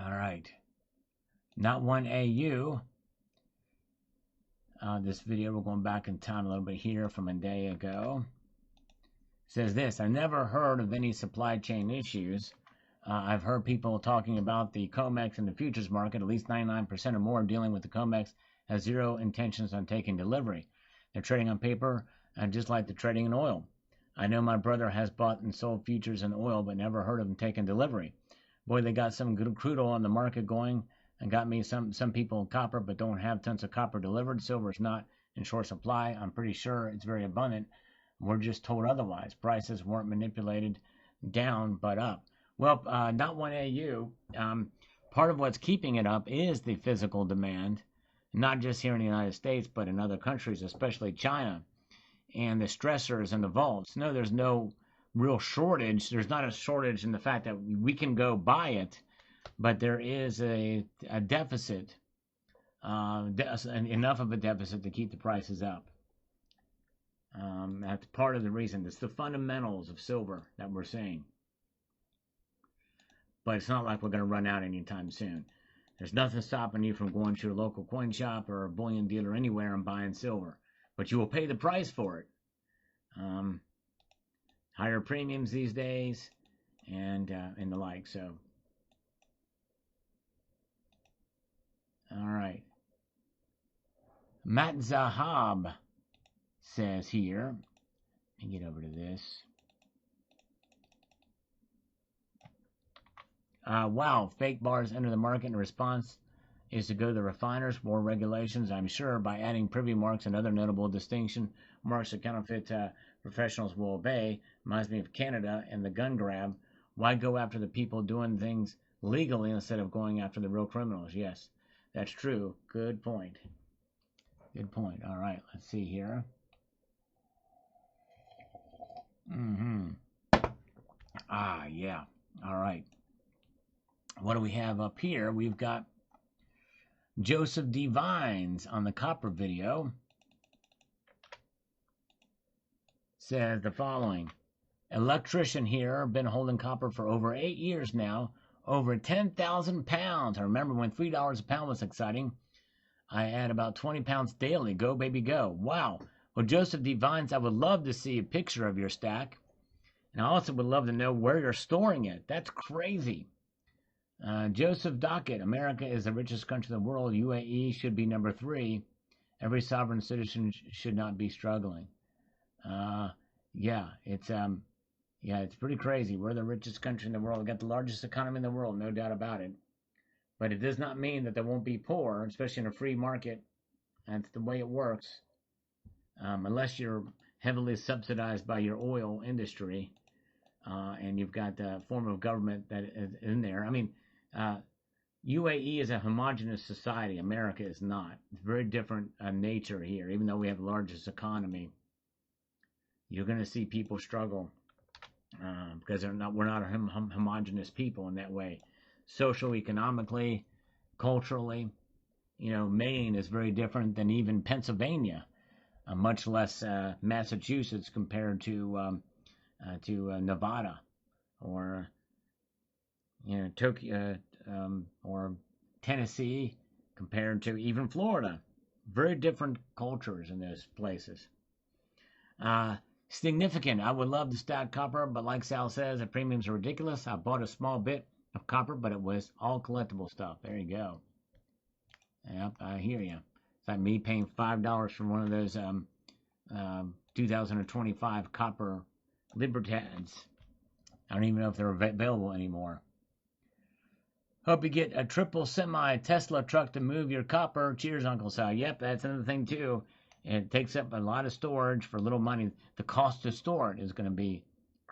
All right. Not one AU. This video, we're going back in time a little bit here from a day ago. Says this, I never heard of any supply chain issues. I've heard people talking about the COMEX and the futures market. At least 99% or more dealing with the COMEX has zero intentions on taking delivery. They're trading on paper, just like they're trading in oil. I know my brother has bought and sold futures in oil, but never heard of them taking delivery. Boy, they got some good crude oil on the market going, and got me some people in copper, but don't have tons of copper delivered. Silver's not in short supply. I'm pretty sure it's very abundant. We're just told otherwise. Prices weren't manipulated down, but up. Well, not one AU. Part of what's keeping it up is the physical demand, not just here in the United States, but in other countries, especially China, and the stressors and the vaults. No, there's no real shortage. There's not a shortage in the fact that we can go buy it, but there is a deficit, enough of a deficit to keep the prices up. That's part of the reason. It's the fundamentals of silver that we're seeing. But it's not like we're going to run out anytime soon. There's nothing stopping you from going to your local coin shop or a bullion dealer anywhere and buying silver. But you will pay the price for it. Higher premiums these days and the like. So, all right. Matt Zahab says here, let me get over to this. Wow, fake bars enter the market, and the response is to go to the refiners. More regulations, I'm sure, by adding privy marks and other notable distinction marks that counterfeit professionals will obey. Reminds me of Canada and the gun grab. Why go after the people doing things legally instead of going after the real criminals? Yes, that's true. Good point. Good point. All right, let's see here. Yeah. All right. What do we have up here? We've got Joseph D. Vines on the copper video. Says the following. Electrician here, been holding copper for over 8 years now. Over 10,000 pounds. I remember when $3 a pound was exciting. I add about 20 pounds daily. Go, baby, go. Wow. Well, Joseph D. Vines, I would love to see a picture of your stack. And I also would love to know where you're storing it. That's crazy. Joseph Dockett, America is the richest country in the world. UAE should be number 3. Every sovereign citizen should not be struggling. It's pretty crazy. We're the richest country in the world. We've got the largest economy in the world, no doubt about it. But it does not mean that there won't be poor, especially in a free market. That's the way it works. Unless you're heavily subsidized by your oil industry, and you've got a form of government that is in there. I mean, UAE is a homogenous society. America is not. It's very different nature here. Even though we have the largest economy, you're going to see people struggle because we're not a homogenous people in that way. Social, economically, culturally, Maine is very different than even Pennsylvania, much less Massachusetts compared to Nevada or Tokyo or Tennessee compared to even Florida. Very different cultures in those places. Significant. I would love to stack copper, but like Sal says, the premiums are ridiculous. I bought a small bit of copper, but it was all collectible stuff. There you go. Yep, I hear you. It's like me paying $5 for one of those 2025 copper Libertads. I don't even know if they're available anymore. Hope you get a triple semi Tesla truck to move your copper. Cheers, Uncle Sal. Yep, that's another thing too. It takes up a lot of storage for little money. The cost to store it is going to be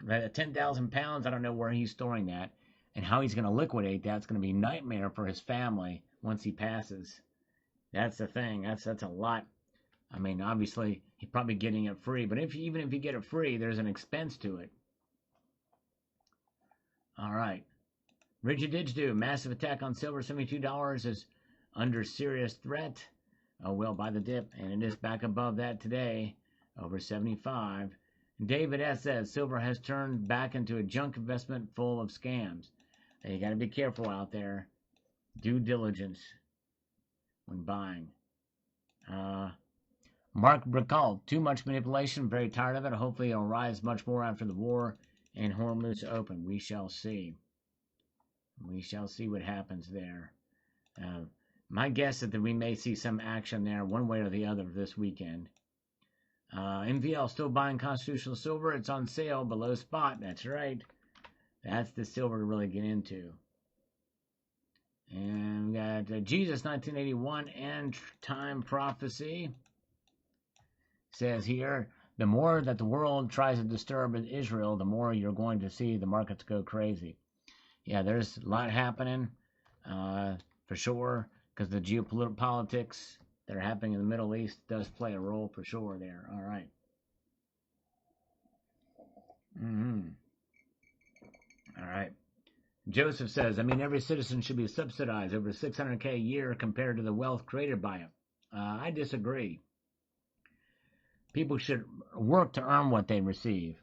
10,000 pounds. I don't know where he's storing that and how he's going to liquidate that. It's going to be a nightmare for his family once he passes. That's the thing. That's a lot. I mean, obviously, he's probably getting it free. But even if you get it free, there's an expense to it. All right. Rigid Didgeridoo, massive attack on silver, $72 is under serious threat. Oh, well, by the dip, and it is back above that today, over 75. David S. says silver has turned back into a junk investment full of scams. You got to be careful out there. Due diligence when buying. Mark Brickall, too much manipulation, very tired of it. Hopefully it'll rise much more after the war and Hormuz open. We shall see. We shall see what happens there. My guess is that we may see some action there one way or the other this weekend. MVL still buying constitutional silver. It's on sale below spot. That's right. That's the silver to really get into. And we got Jesus 1981 End Time Prophecy. Says here, the more that the world tries to disturb Israel, the more you're going to see the markets go crazy. Yeah, there's a lot happening, for sure, because the geopolitics that are happening in the Middle East does play a role for sure there. All right. Mm-hmm. All right. Joseph says, I mean, every citizen should be subsidized over $600K a year compared to the wealth created by it. I disagree. People should work to earn what they receive.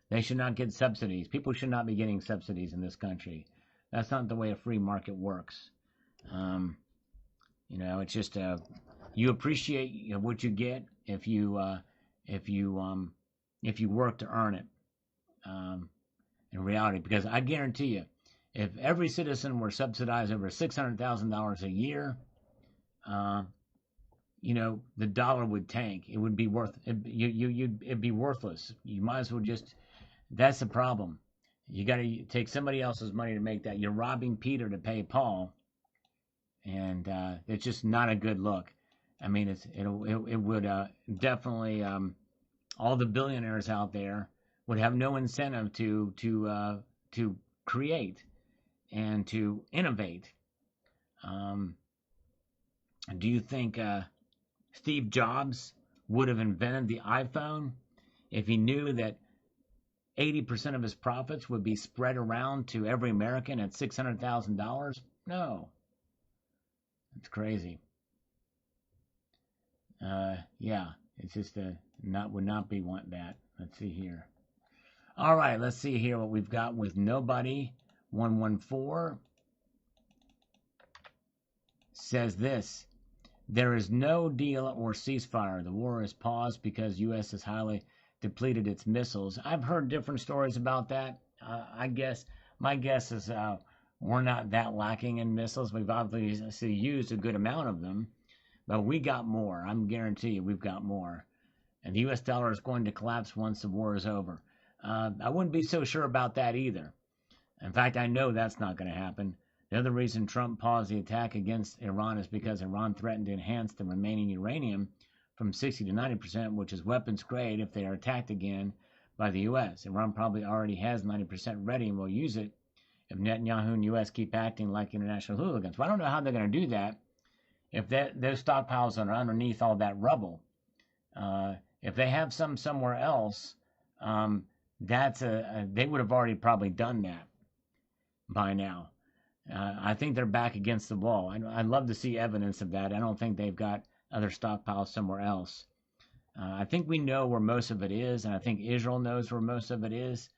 They should not get subsidies. People should not be getting subsidies in this country. That's not the way a free market works. It's just you appreciate what you get if you work to earn it. In reality, because I guarantee you, if every citizen were subsidized over $600,000 a year, the dollar would tank. It would be it'd be worthless. You might as well just. That's the problem. You got to take somebody else's money to make that. You're robbing Peter to pay Paul, and it's just not a good look. I mean, it would definitely all the billionaires out there would have no incentive to create and to innovate. Do you think Steve Jobs would have invented the iPhone if he knew that 80% of his profits would be spread around to every American at $600,000? No. It's crazy. Yeah, it's just would not be want that. Let's see here. All right, let's see here what we've got with Nobody 114 says this. There is no deal or ceasefire. The war is paused because U.S. has highly depleted its missiles. I've heard different stories about that. My guess is we're not that lacking in missiles. We've obviously used a good amount of them, but we got more. I'm guarantee you we've got more. And the U.S. dollar is going to collapse once the war is over. I wouldn't be so sure about that either. In fact, I know that's not going to happen. The other reason Trump paused the attack against Iran is because Iran threatened to enhance the remaining uranium from 60 to 90%, which is weapons grade if they are attacked again by the U.S. Iran probably already has 90% ready and will use it if Netanyahu and U.S. keep acting like international hooligans. Well, I don't know how they're going to do that if those stockpiles are underneath all that rubble. If they have some somewhere else, they would have already probably done that by now. I think they're back against the wall. I'd love to see evidence of that. I don't think they've got other stockpiles somewhere else. I think we know where most of it is, and I think Israel knows where most of it is.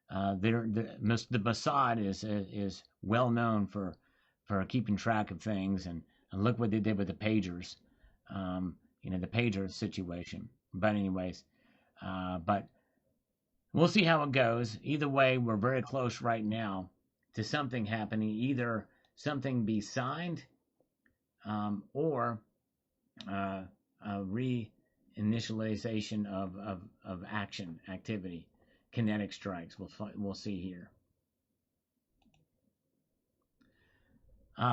The Mossad is well known for keeping track of things, and look what they did with the pagers. The pager situation. But anyways, but we'll see how it goes. Either way, we're very close right now to something happening. Either something be signed, or a reinitialization of activity, kinetic strikes. We'll see here.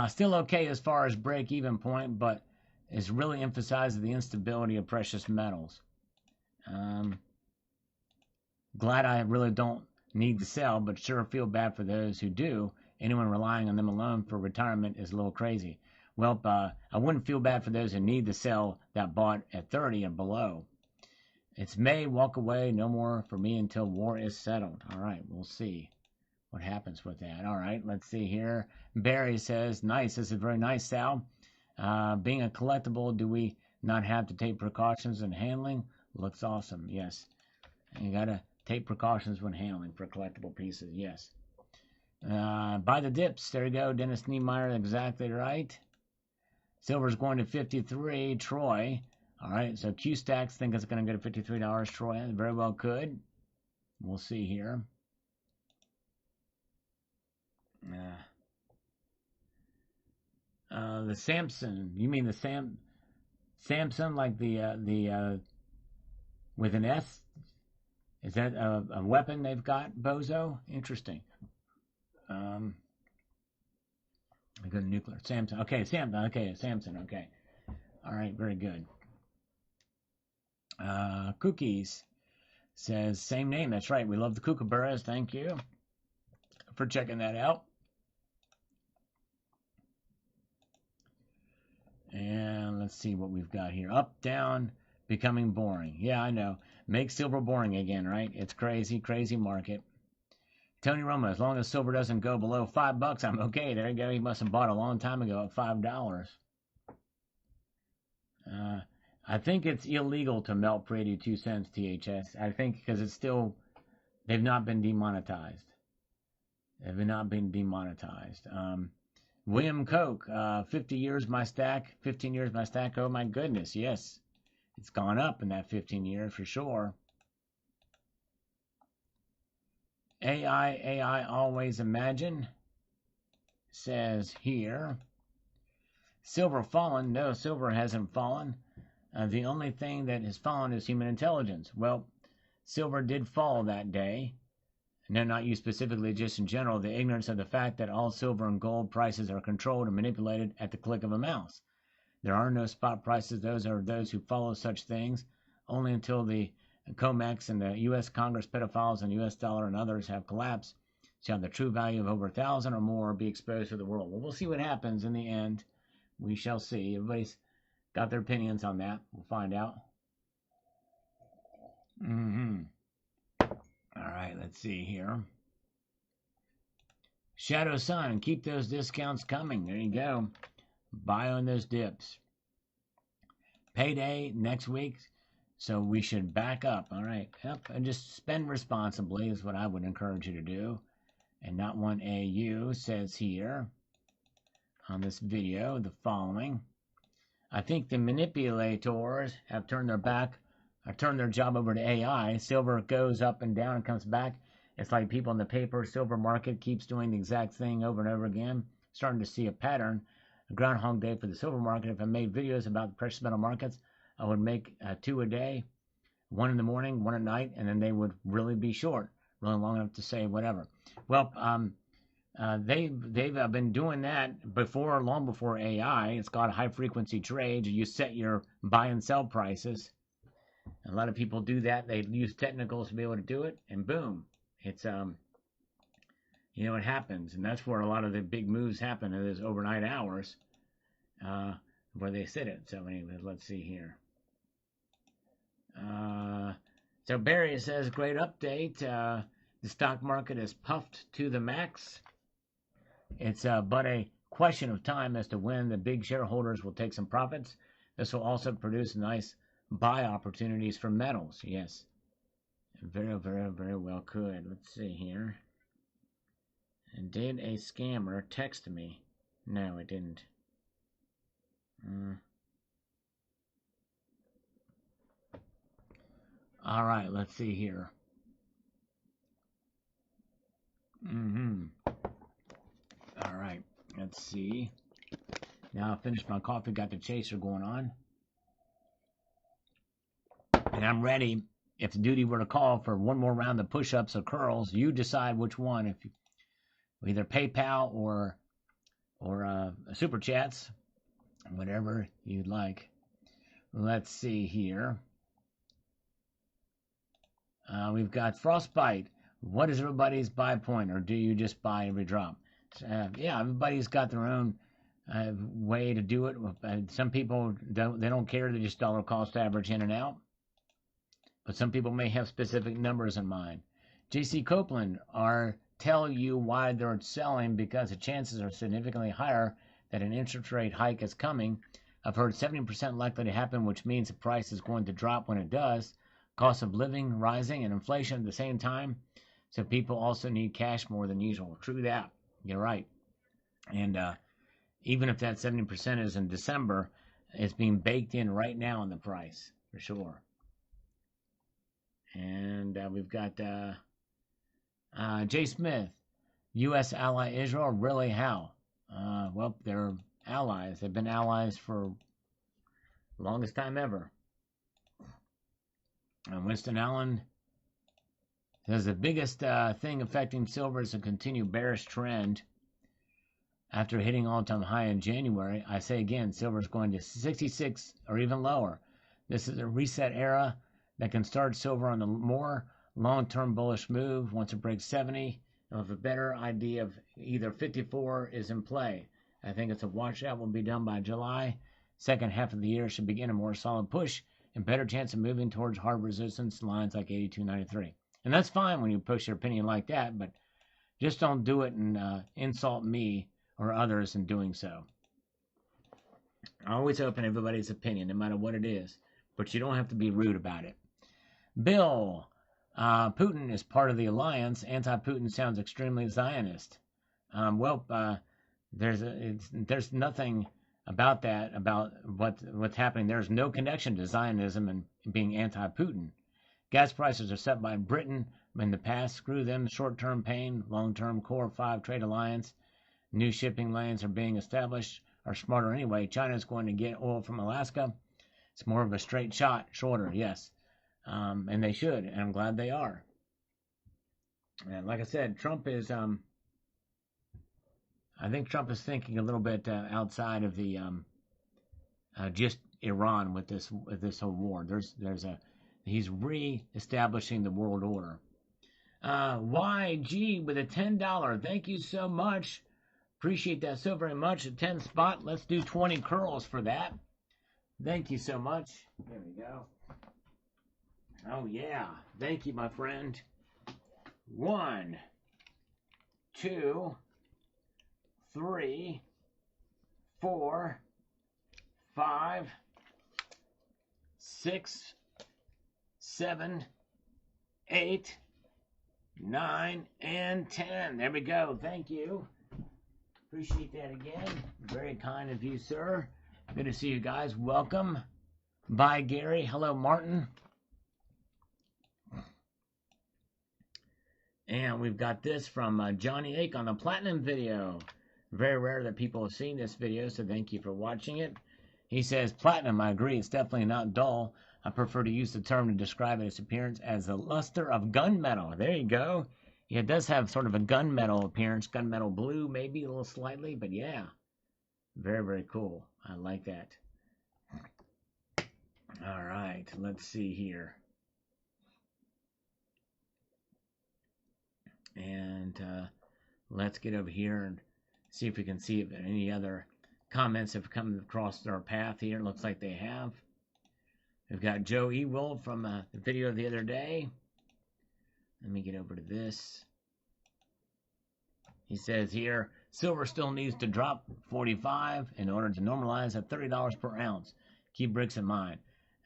Still okay as far as break-even point, but it's really emphasizes the instability of precious metals. Glad I really don't need to sell, but sure feel bad for those who do. Anyone relying on them alone for retirement is a little crazy. Well, I wouldn't feel bad for those who need to sell that bought at 30 and below. It's May, walk away, no more for me until war is settled. All right, we'll see what happens with that. All right, let's see here. Barry says, nice, this is very nice, Sal. Being a collectible, do we not have to take precautions in handling? Looks awesome, yes. You gotta take precautions when handling for collectible pieces, yes. Buy the dips, there you go, Dennis Niemeyer, exactly right. Silver's going to 53, Troy. All right, so Q-Stacks think it's going to go to $53, Troy. Very well could. We'll see here. The Samson, you mean the Samson, like the with an S? Is that a weapon they've got, Bozo? Interesting. I go to nuclear. Samson. Okay, Samson. Okay, Samson. Okay. All right, very good. Cookies says, same name. That's right. We love the kookaburras. Thank you for checking that out. And let's see what we've got here. Up, down, Becoming boring. Yeah, I know. Make silver boring again, right? It's crazy, crazy market. Tony Romo, as long as silver doesn't go below $5, I'm okay. There you go. He must have bought a long time ago at $5. I think it's illegal to melt for 82 cents, THS. I think because it's still, they've not been demonetized. They've not been demonetized. William Koch, 50 years my stack, 15 years my stack. Oh my goodness, yes. It's gone up in that 15 years for sure. AI always imagine, says here. Silver fallen? No, silver hasn't fallen. The only thing that has fallen is human intelligence. Well, silver did fall that day. No, not you specifically, just in general. The ignorance of the fact that all silver and gold prices are controlled and manipulated at the click of a mouse. There are no spot prices. Those are those who follow such things only until the COMEX and the U.S. Congress pedophiles and U.S. dollar and others have collapsed. Shall the true value of over 1,000 or more be exposed to the world? Well, we'll see what happens in the end. We shall see. Everybody's got their opinions on that. We'll find out. All right, let's see here. Shadow Sun, keep those discounts coming. There you go. Buy on those dips. Payday next week, so we should back up. All right, yep, and just spend responsibly is what I would encourage you to do. And not one AU says here on this video the following. I think the manipulators have turned their back, or turned their job over to AI. Silver goes up and down and comes back. It's like people in the paper. Silver market keeps doing the exact thing over and over again. Starting to see a pattern. A Groundhog Day for the silver market. If I made videos about the precious metal markets, I would make 2 a day, 1 in the morning, 1 at night, and then they would really be short, really long enough to say whatever. Well, they've been doing that before, long before AI. It's called high frequency trades. You set your buy and sell prices. A lot of people do that. They use technicals to be able to do it, and boom, it's it happens, and that's where a lot of the big moves happen in those overnight hours, where they sit it. So anyway, let's see here. So Barry says, great update. The stock market is puffed to the max. It's but a question of time as to when the big shareholders will take some profits. This will also produce nice buy opportunities for metals. Yes, very, very, very well could. Let's see here. And did a scammer text me? No, it didn't. All right, let's see here. All right, let's see. Now I finished my coffee, got the chaser going on. And I'm ready. If the duty were to call for one more round of push-ups or curls, you decide which one. If you, either PayPal or Super Chats, whatever you'd like. Let's see here. We've got Frostbite. What is everybody's buy point, or do you just buy every drop? Yeah, everybody's got their own way to do it. Some people don't care. They just dollar cost average in and out. But some people may have specific numbers in mind. J.C. Copeland tell you why they're selling, because the chances are significantly higher that an interest rate hike is coming. I've heard 70% likely to happen, which means the price is going to drop when it does. Cost of living rising and inflation at the same time. So people also need cash more than usual. True that. You're right. And even if that 70% is in December, it's being baked in right now in the price, for sure. And we've got Jay Smith. U.S. ally Israel? Really, how? Well, they're allies. They've been allies for the longest time ever. Winston Allen says the biggest thing affecting silver is a continued bearish trend. After hitting all-time high in January, I say again, silver is going to 66 or even lower. This is a reset era that can start silver on the more long-term bullish move. Once it breaks 70, you'll have a better idea of either 54 is in play. I think it's a washout will be done by July. Second half of the year should begin a more solid push and better chance of moving towards hard resistance lines like 82.93. And that's fine when you push your opinion like that, but just don't do it and insult me or others in doing so. I always open everybody's opinion, no matter what it is, but you don't have to be rude about it. Bill, Putin is part of the alliance. Anti-Putin sounds extremely Zionist. There's nothing about that, about what's happening. There's no connection to Zionism and being anti-Putin. Gas prices are set by Britain in the past. Screw them. Short-term pain, long-term core 5 trade alliance. New shipping lanes are being established, are smarter anyway. China's going to get oil from Alaska. It's more of a straight shot, shorter, yes. And they should, and I'm glad they are. And like I said, Trump is, I think Trump is thinking a little bit outside of the just Iran with this whole war. He's re-establishing the world order. YG with a $10. Thank you so much. Appreciate that so very much. A 10 spot. Let's do 20 curls for that. Thank you so much. There we go. Oh yeah. Thank you, my friend. 1, 2, 3, 4, 5, 6, 7, 8, 9, and 10. There we go. Thank you. Appreciate that again. Very kind of you, sir. Good to see you guys. Welcome. Bye, Gary. Hello, Martin. And we've got this from Johnny Ake on the Platinum video. Very rare that people have seen this video, so thank you for watching it. He says, Platinum, I agree, it's definitely not dull. I prefer to use the term to describe its appearance as the luster of gunmetal. There you go. Yeah, it does have sort of a gunmetal appearance, gunmetal blue, maybe a little slightly, but yeah. Very, very cool. I like that. All right, let's see here. And let's get over here and see if we can see if any other comments have come across our path here. Looks like they have. We've got Joe Ewald from the video the other day. Let me get over to this. He says here, silver still needs to drop 45 in order to normalize at $30 per ounce. Keep bricks in mind.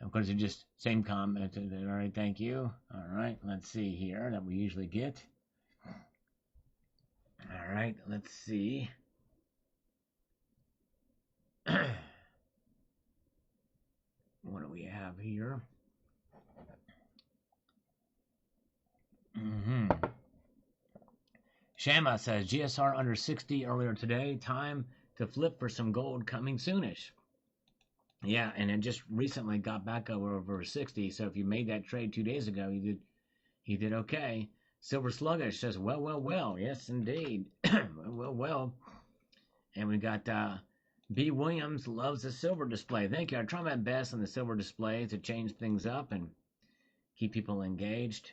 Of course, it's just same comment. All right, thank you. All right, let's see here that we usually get. All right, let's see. What do we have here? Shama says, GSR under 60 earlier today. Time to flip for some gold coming soonish. Yeah, and it just recently got back over 60. So if you made that trade 2 days ago, you did okay. Silver Sluggish says, well. Yes, indeed. well. And we got B. Williams loves the silver display. Thank you. I try my best on the silver display to change things up and keep people engaged.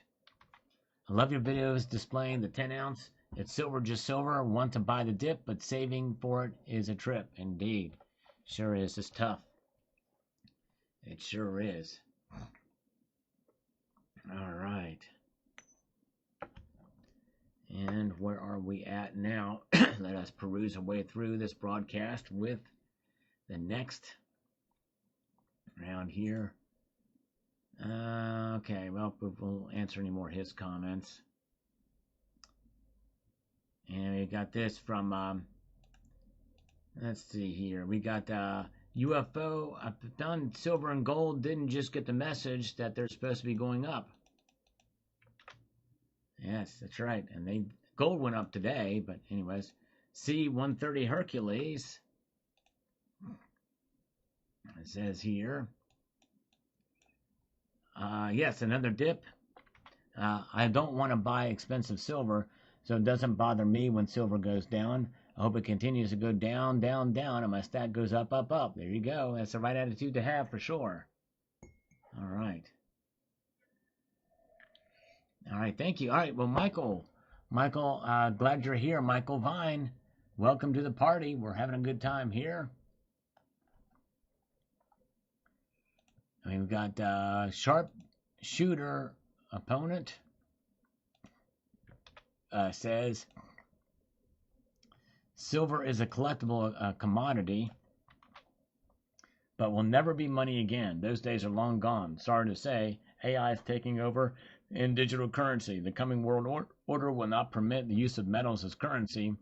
I love your videos displaying the 10 ounce. It's silver, just silver. Want to buy the dip, but saving for it is a trip. Indeed. Sure is. It's tough. It sure is. All right. And where are we at now? Let us peruse our way through this broadcast with the next round here. Okay, well, we'll answer any more of his comments. And we got this from, let's see here. We got UFO, done silver and gold, didn't just get the message that they're supposed to be going up. Yes, that's right. And gold went up today, but anyways. C-130 Hercules. It says here. Yes, another dip. I don't want to buy expensive silver, so it doesn't bother me when silver goes down. I hope it continues to go down, down, down, and my stack goes up, up, up. There you go. That's the right attitude to have for sure. All right. All right, thank you. All right, well, Michael, glad you're here. Michael Vine, welcome to the party. We're having a good time here. We've got sharp shooter opponent says silver is a collectible commodity, but will never be money again. Those days are long gone. Sorry to say, AI is taking over in digital currency. The coming world order will not permit the use of metals as currency.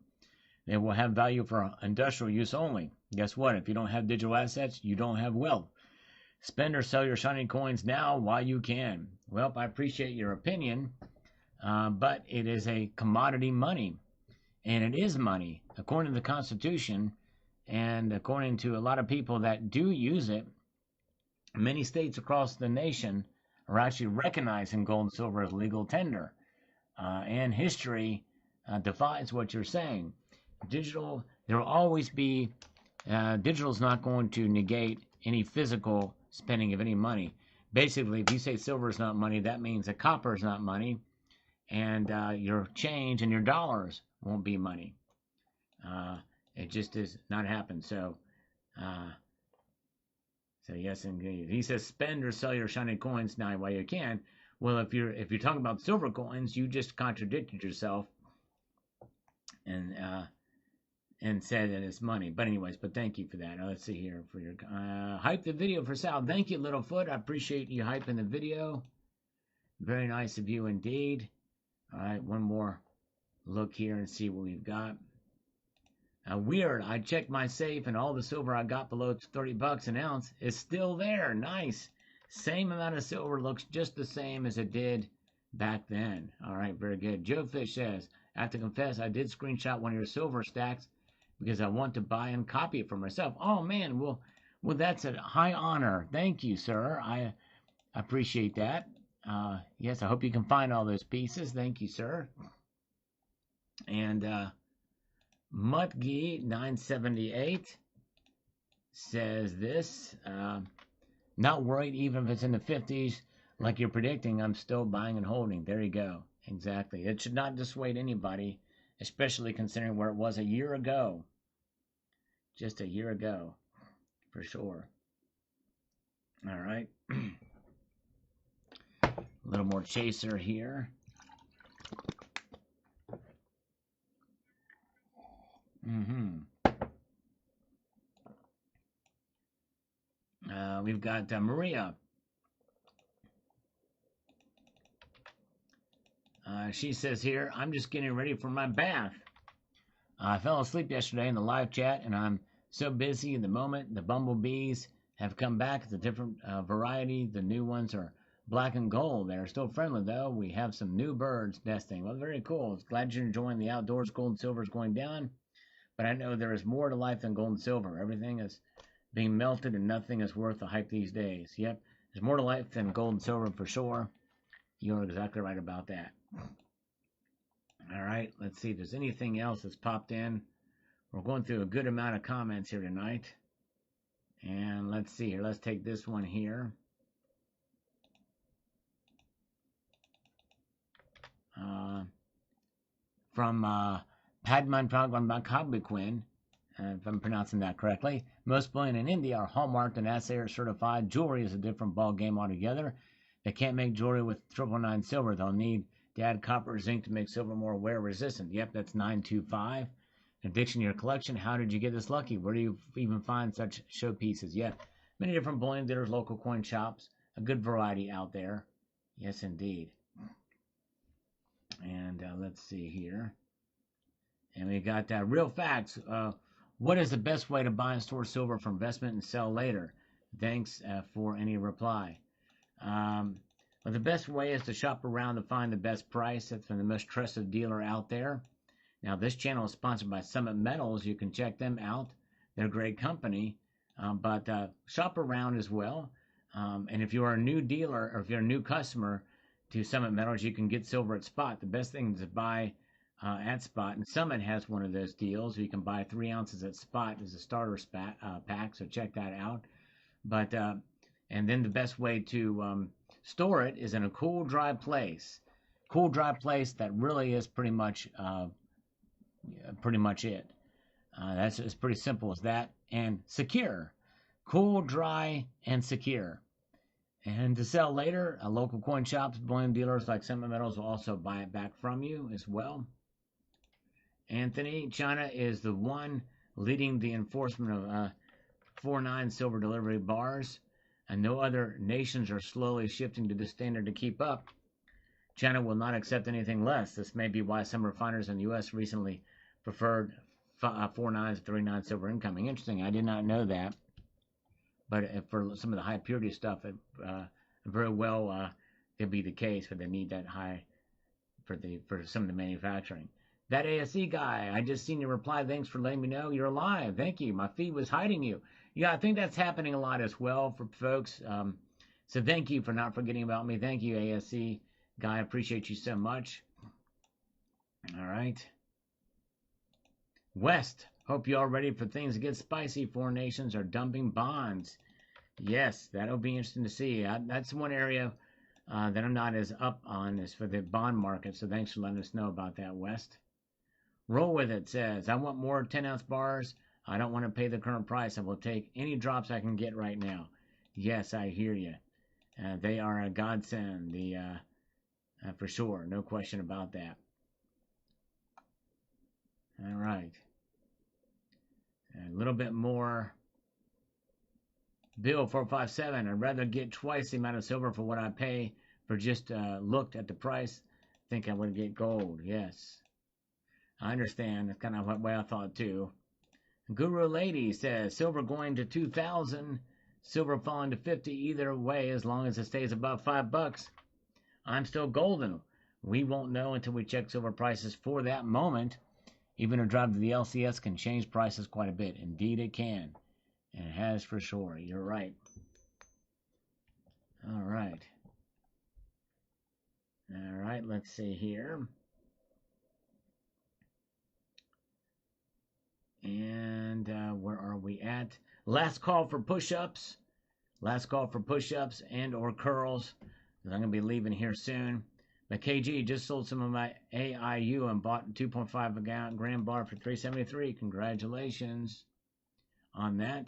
They will have value for industrial use only. Guess what? If you don't have digital assets, you don't have wealth. Spend or sell your shiny coins now while you can. Well, I appreciate your opinion, but it is a commodity money, and it is money according to the Constitution, and according to a lot of people that do use it. Many states across the nation are actually recognizing gold and silver as legal tender, and history defies what you're saying. Digital, there will always be. Digital is not going to negate any physical spending of any money. Basically, if you say silver is not money, that means that copper is not money, and your change and your dollars won't be money. It just does not happen. So yes, indeed. He says spend or sell your shiny coins now while you can. Well, if you're talking about silver coins, you just contradicted yourself and said that it's money. But anyways, but thank you for that. Let's see here for your hype the video for Sal. Thank you, Littlefoot. I appreciate you hyping the video. Very nice of you indeed. All right, one more look here and see what we've got. Weird. I checked my safe and all the silver I got below $30 an ounce is still there. Nice. Same amount of silver, looks just the same as it did back then. All right, very good. Joe Fish says, I have to confess I did screenshot one of your silver stacks because I want to buy and copy it for myself. Oh man, well that's a high honor. Thank you, sir. I appreciate that. Yes, I hope you can find all those pieces. Thank you, sir. And Mutgi 978 says this. Not worried even if it's in the 50s like you're predicting. I'm still buying and holding. There you go. Exactly. It should not dissuade anybody, especially considering where it was a year ago. Just a year ago, for sure. All right. A little more chaser here. We've got Maria. She says here, I'm just getting ready for my bath. I fell asleep yesterday in the live chat, and I'm so busy at the moment. The bumblebees have come back. It's a different variety. The new ones are black and gold. They're still friendly, though. We have some new birds nesting. Well, very cool. Glad you're enjoying the outdoors. Gold and silver is going down. But I know there is more to life than gold and silver. Everything is being melted, and nothing is worth the hype these days. Yep, there's more to life than gold and silver for sure. You're exactly right about that. All right, let's see if there's anything else that's popped in. We're going through a good amount of comments here tonight. And let's see here. Let's take this one here. From Padman Pragwan, if I'm pronouncing that correctly. Most bullion in India are hallmarked and assayer certified. Jewelry is a different ball game altogether. They can't make jewelry with 999 silver. They'll need to add copper or zinc to make silver more wear resistant. Yep, that's 925. Addiction to your collection. How did you get this lucky? Where do you even find such showpieces? Yep, many different bullion dealers, local coin shops. A good variety out there. Yes, indeed. And let's see here. And we got real facts. What is the best way to buy and store silver for investment and sell later? Thanks for any reply. Well, the best way is to shop around to find the best price. That's from the most trusted dealer out there. Now, this channel is sponsored by Summit Metals. You can check them out. They're a great company. But shop around as well. And if you are a new dealer or if you're a new customer to Summit Metals, you can get silver at spot. The best thing is to buy at spot. And Summit has one of those deals. You can buy 3 ounces at spot as a starter pack. So check that out. But and then the best way to store it is in a cool, dry place. Cool, dry place that really is pretty much it. That's as pretty simple as that. And secure. Cool, dry, and secure. And to sell later, local coin shops, bullion dealers like Summit Metals will also buy it back from you as well. Anthony, China is the one leading the enforcement of 4-9 silver delivery bars, and no other nations are slowly shifting to this standard to keep up. China will not accept anything less. This may be why some refiners in the U.S. recently preferred 4-9s, 3-9 silver incoming. Interesting. I did not know that. But for some of the high purity stuff, it very well could be the case, but they need that high for some of the manufacturing. That ASE guy, I just seen your reply. Thanks for letting me know you're alive. Thank you. My feed was hiding you. Yeah, I think that's happening a lot as well for folks. So thank you for not forgetting about me. Thank you, ASE guy. I appreciate you so much. All right. West, hope you all ready for things to get spicy. Foreign nations are dumping bonds. Yes, that'll be interesting to see. That's one area that I'm not as up on is for the bond market. So thanks for letting us know about that, West. Roll with it says, I want more 10-ounce bars. I don't want to pay the current price. I will take any drops I can get right now. Yes, I hear you. They are a godsend, for sure. No question about that. All right. A little bit more. Bill 457. I'd rather get twice the amount of silver for what I pay for just looked at the price. Think I would get gold. Yes. I understand. That's kind of what way I thought too. Guru Lady says silver going to 2,000, silver falling to 50. Either way, as long as it stays above $5, I'm still golden. We won't know until we check silver prices for that moment. Even a drive to the LCS can change prices quite a bit. Indeed, it can, and it has for sure. You're right. All right. All right. Let's see here. And where are we at? Last call for push-ups. Last call for push-ups and or curls. I'm going to be leaving here soon. But KG just sold some of my AIU and bought 2.5 gram bar for $3.73. Congratulations on that.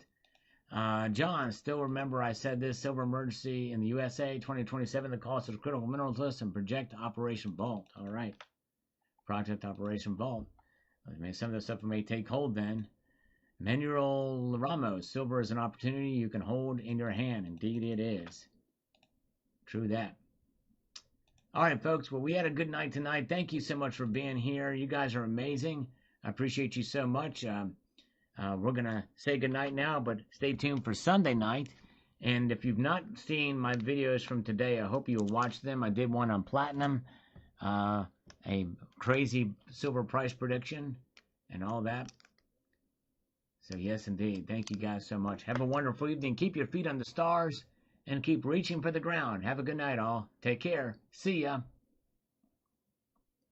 John, still remember I said this silver emergency in the USA 2027. The cost of critical minerals list and project Operation Vault. All right. Project Operation Vault. Some of the stuff may take hold then. Manuel Ramos, silver is an opportunity you can hold in your hand. Indeed it is. True that. All right, folks. Well, we had a good night tonight. Thank you so much for being here. You guys are amazing. I appreciate you so much. We're going to say good night now, but stay tuned for Sunday night. And if you've not seen my videos from today, I hope you'll watch them. I did one on platinum. A crazy silver price prediction and all that. So yes, indeed. Thank you guys so much. Have a wonderful evening. Keep your feet on the stars and keep reaching for the ground. Have a good night, all. Take care. See ya.